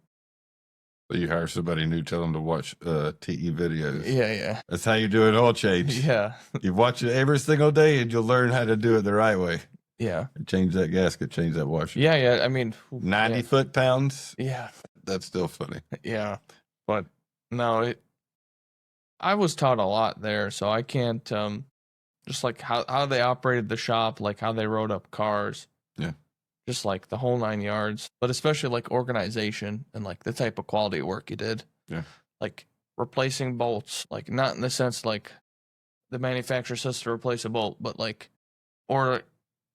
A: So you hire somebody new, tell them to watch TE videos.
B: Yeah,
A: That's how you do an oil change.
B: yeah,
A: You watch it every single day, and you'll learn how to do it the right way.
B: yeah,
A: Change that gasket, change that washer.
B: yeah. I mean,
A: 90
B: yeah,
A: foot-pounds.
B: yeah,
A: That's still funny.
B: yeah. But no, I was taught a lot there, so I can't just like how they operated the shop, like how they wrote up cars.
A: Yeah.
B: Just like the whole 9 yards, but especially like organization and like the type of quality work you did.
A: Yeah.
B: Like replacing bolts, like not in the sense like the manufacturer says to replace a bolt, but like, or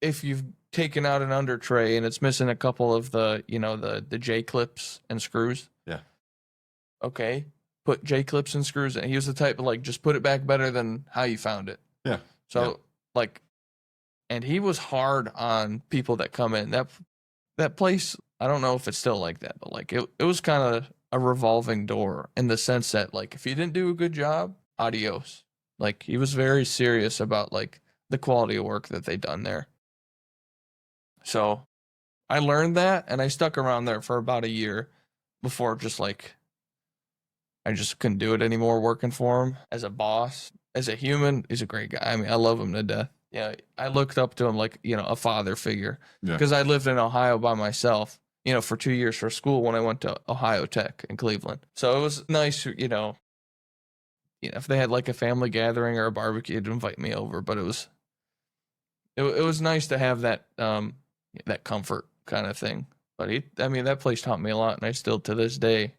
B: if you've taken out an under tray and it's missing a couple of the, the J clips and screws.
A: Yeah.
B: Okay. Put J clips and screws in. He was the type of like, just put it back better than how you found it.
A: Yeah.
B: So like, and he was hard on people that come in. That place, I don't know if it's still like that, but like it was kind of a revolving door in the sense that like if you didn't do a good job, adios. Like he was very serious about like the quality of work that they done there. So I learned that and I stuck around there for about a year before just like I just couldn't do it anymore working for him as a boss. As a human, he's a great guy. I mean, I love him to death. Yeah, I looked up to him like, a father figure because I lived in Ohio by myself, for 2 years for school when I went to Ohio Tech in Cleveland. So it was nice, if they had like a family gathering or a barbecue to invite me over, but it was nice to have that, that comfort kind of thing. But that place taught me a lot, and I still to this day,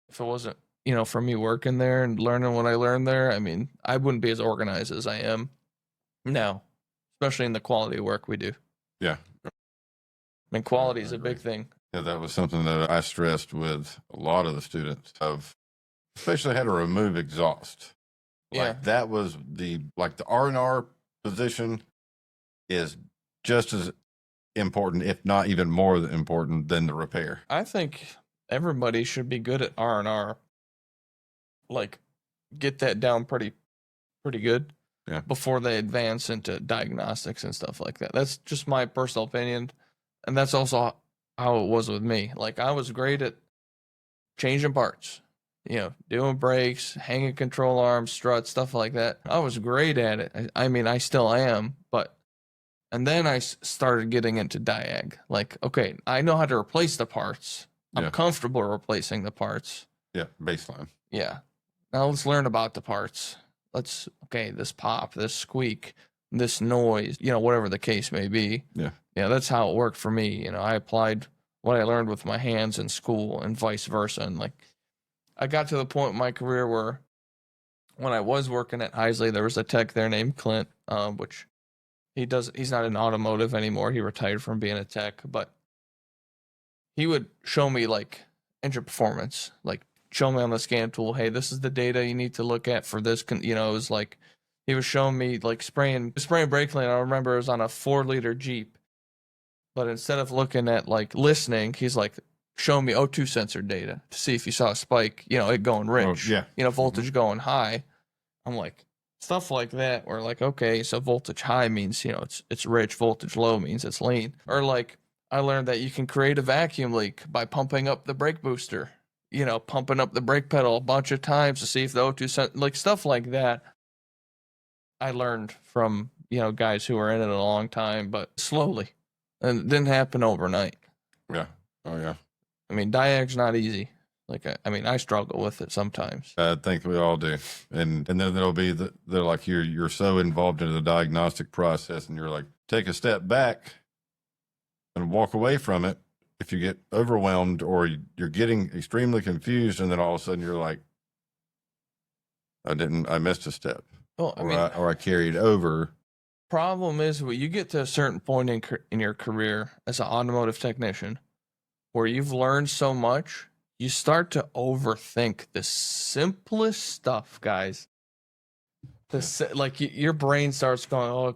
B: if it wasn't, for me working there and learning what I learned there, I wouldn't be as organized as I am now, especially in the quality of work we do.
A: Yeah.
B: Quality is a big thing.
A: Yeah, that was something that I stressed with a lot of the students especially how to remove exhaust. Like that was the R&R position is just as important, if not even more important than the repair.
B: I think everybody should be good at R&R. Like get that down pretty good.
A: Yeah.
B: Before they advance into diagnostics and stuff like that. That's just my personal opinion. And that's also how it was with me. Like I was great at changing parts, doing brakes, hanging control arms, struts, stuff like that. I was great at it. I still am, and then I started getting into diag. Like, okay, I know how to replace the parts. I'm comfortable replacing the parts.
A: Yeah, baseline.
B: Yeah. Now let's learn about the parts. This pop, this squeak, this noise, whatever the case may be.
A: Yeah.
B: Yeah, that's how it worked for me. I applied what I learned with my hands in school and vice versa. And like, I got to the point in my career where when I was working at Heisley, there was a tech there named Clint, which he's not in automotive anymore. He retired from being a tech, but he would show me like engine performance, like show me on the scan tool, hey, this is the data you need to look at for this. It was like, he was showing me like spraying brake clean. I remember it was on a 4-liter Jeep, but instead of looking at like listening, he's like, show me O2 sensor data to see if you saw a spike, it going rich, voltage going high. I'm like, stuff like that, where like, okay, so voltage high means, it's rich, voltage low means it's lean. Or like, I learned that you can create a vacuum leak by pumping up the brake booster, pumping up the brake pedal a bunch of times to see if the O2 sensor, like stuff like that. I learned from, guys who were in it a long time, but slowly, and it didn't happen overnight.
A: Yeah. Oh yeah.
B: Diag's not easy. Like, I struggle with it sometimes.
A: I think we all do. And then there'll be they're like, you're so involved in the diagnostic process, and you're like, take a step back and walk away from it. If you get overwhelmed or you're getting extremely confused, and then all of a sudden you're like, I missed a step.
B: Well,
A: or I carried over.
B: Problem is, when you get to a certain point in your career as an automotive technician, where you've learned so much, you start to overthink the simplest stuff, guys. Like your brain starts going,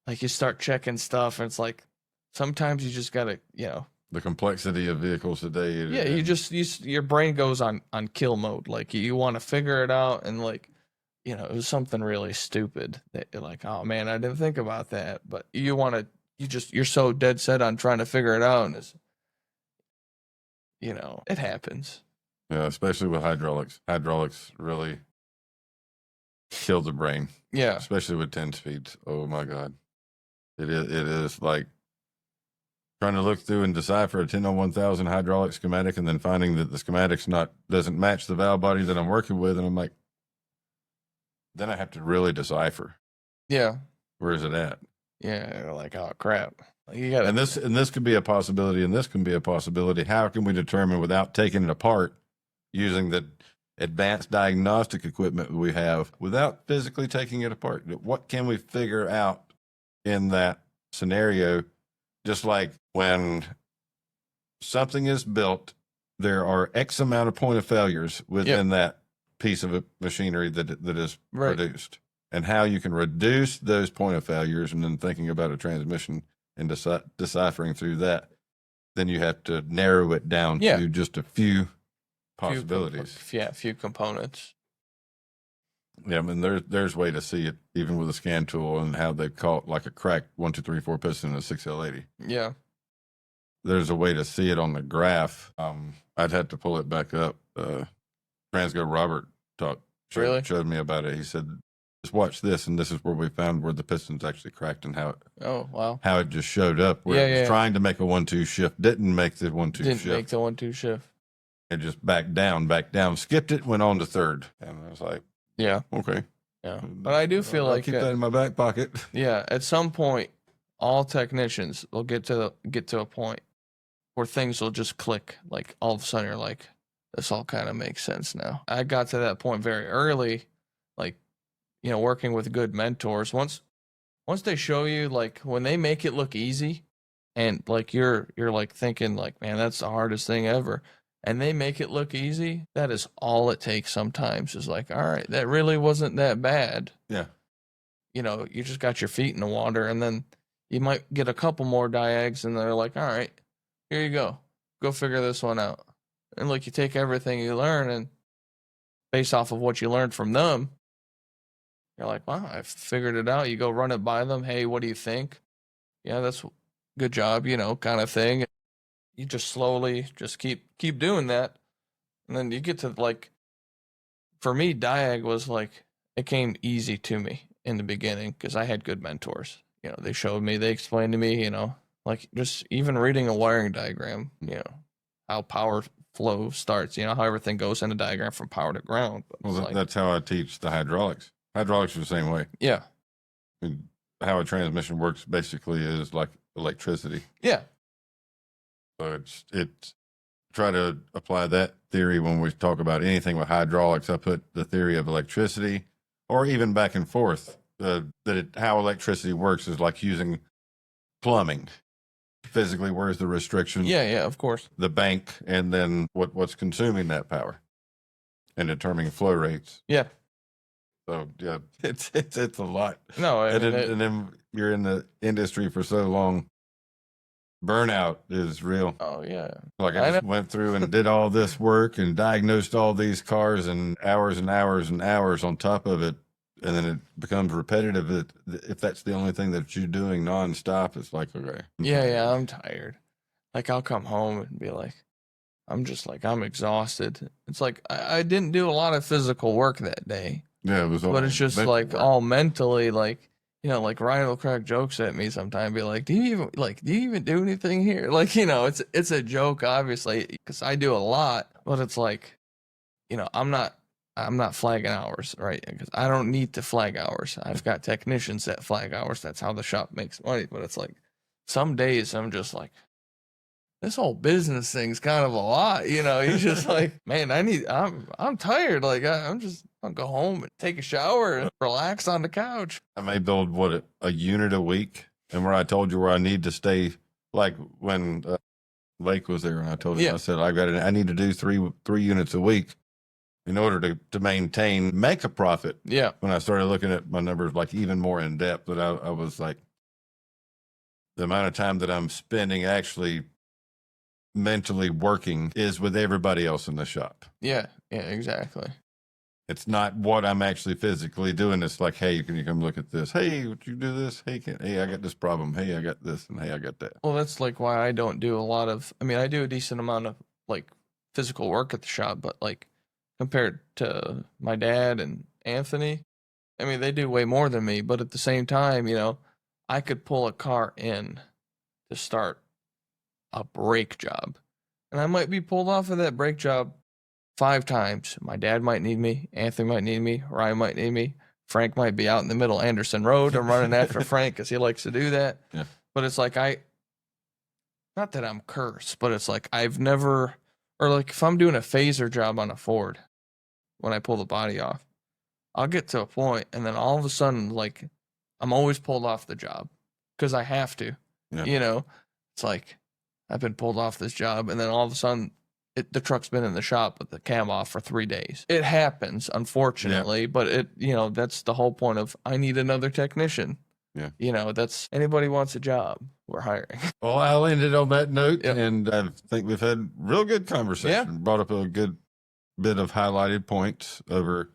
B: like you start checking stuff, and it's like sometimes you just gotta,
A: The complexity of vehicles today.
B: Yeah, your brain goes on kill mode. Like you want to figure it out, and like it was something really stupid that you're like, oh man, I didn't think about that. But you're so dead set on trying to figure it out, and it happens.
A: Yeah, especially with hydraulics. Hydraulics really kill the brain.
B: Yeah,
A: especially with 10 speeds. Oh my God, it is like trying to look through and decipher a 10 on 1000 hydraulic schematic, and then finding that the schematic's doesn't match the valve body that I'm working with, and I'm like, then I have to really decipher.
B: Yeah,
A: where is it at?
B: Yeah, you're like, oh crap. You got
A: and this could be a possibility, and this can be a possibility. How can we determine without taking it apart, using the advanced diagnostic equipment we have, without physically taking it apart? What can we figure out in that scenario? Just like when something is built, there are X amount of point of failures within that piece of machinery that is produced, and how you can reduce those point of failures, and then thinking about a transmission and deciphering through that, then you have to narrow it down to just a few possibilities.
B: Few components.
A: Yeah, I mean, there's way to see it even with a scan tool, and how they caught like a cracked 1, 2, 3, 4 piston in a 6L80.
B: Yeah,
A: there's a way to see it on the graph. I'd have to pull it back up. Transgo Robert showed me about it. He said, "Just watch this, and this is where we found where the piston's actually cracked, and how it."
B: Oh wow!
A: How it just showed up where it was trying to make a 1-2 shift, didn't make the 1-2 shift.
B: Didn't make the 1-2 shift.
A: It just backed down, skipped it, went on to third, and I was like,
B: yeah,
A: okay,
B: yeah. But I do feel
A: I'll
B: like
A: keep that in my back pocket.
B: Yeah, at some point, all technicians will get to a point where things will just click. Like all of a sudden, you're like, this all kind of makes sense now. I got to that point very early, like, working with good mentors. Once they show you, like, when they make it look easy, and like you're like thinking like, man, that's the hardest thing ever, and they make it look easy, that is all it takes sometimes. Is like, all right, that really wasn't that bad.
A: Yeah.
B: You just got your feet in the water, and then you might get a couple more diags, and they're like, all right, here you go figure this one out. And like, you take everything you learn, and based off of what you learned from them, you're like, wow, I figured it out. You go run it by them. Hey, what do you think? Yeah, that's good job, kind of thing. You just slowly just keep doing that. And then you get to, like, for me, diag was like, it came easy to me in the beginning because I had good mentors. They showed me, they explained to me, like just even reading a wiring diagram, how power flow starts, how everything goes in a diagram from power to ground. But
A: well, that's how I teach the hydraulics. Hydraulics are the same way.
B: Yeah.
A: I mean, how a transmission works basically is like electricity.
B: Yeah.
A: So it's try to apply that theory when we talk about anything with hydraulics. I put the theory of electricity, or even back and forth. How electricity works is like using plumbing. Physically, where's the restriction?
B: Yeah, of course.
A: The bank, and then what's consuming that power, and determining flow rates.
B: Yeah.
A: So yeah, it's a lot.
B: No,
A: and then you're in the industry for so long. Burnout is real.
B: Oh yeah.
A: Like I just went through and did all this work and diagnosed all these cars, and hours and hours and hours on top of it, and then it becomes repetitive. If that's the only thing that you're doing nonstop, it's like, okay.
B: Yeah, I'm tired. Like I'll come home and be like, I'm exhausted. It's like I didn't do a lot of physical work that day.
A: Yeah, it was.
B: But it's just like work. All mentally, like, like Ryan will crack jokes at me sometimes, be like, do you even do anything here? Like, it's a joke, obviously, because I do a lot, but it's like, I'm not flagging hours, right? Because I don't need to flag hours. I've got technicians that flag hours. That's how the shop makes money. But it's like, some days I'm just like, this whole business thing's kind of a lot, You're just like, man, I'm tired. Like I'll go home and take a shower and relax on the couch.
A: I may build a unit a week, and where I told you where I need to stay. Like when Lake was there, and I told him, I said, I need to do three units a week in order to make a profit.
B: Yeah.
A: When I started looking at my numbers, like even more in depth, that I was like, the amount of time that I'm spending actually mentally working is with everybody else in the shop.
B: Yeah, exactly.
A: It's not what I'm actually physically doing. It's like, hey, can you come look at this? Hey, would you do this? Hey, I got this problem. Hey, I got this, and hey, I got that.
B: Well, that's like why I don't do a lot of. I mean, I do a decent amount of like physical work at the shop, but like compared to my dad and Anthony, I mean, they do way more than me. But at the same time, I could pull a car in to start a brake job, and I might be pulled off of that brake job 5 times. My dad might need me, Anthony might need me, Ryan might need me, Frank might be out in the middle of Anderson Road. I'm running after Frank because he likes to do that.
A: Yeah.
B: But it's like not that I'm cursed, but it's like I've never, or like if I'm doing a phaser job on a Ford, when I pull the body off, I'll get to a point and then all of a sudden, like I'm always pulled off the job because I have to.
A: Yeah.
B: It's like I've been pulled off this job and then all of a sudden the truck's been in the shop with the cam off for 3 days. It happens, unfortunately, but that's the whole point of I need another technician.
A: Yeah.
B: That's anybody wants a job, we're hiring.
A: Well, I'll end it on that note,
B: Yep.
A: and I think we've had real good conversation.
B: Yeah.
A: Brought up a good bit of highlighted points over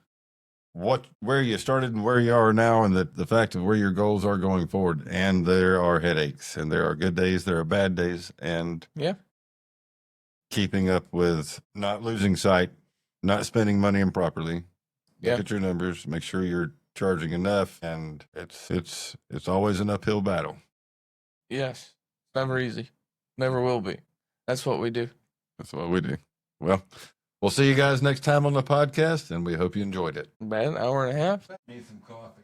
A: where you started and where you are now, and the fact of where your goals are going forward. And there are headaches, and there are good days, there are bad days, and keeping up with not losing sight, not spending money improperly. Look at your numbers, make sure you're charging enough, and it's always an uphill battle.
B: Yes. Never easy. Never will be. That's what we do.
A: That's what we do. Well, we'll see you guys next time on the podcast, and we hope you enjoyed it.
B: About an hour and a half.
A: Need some coffee.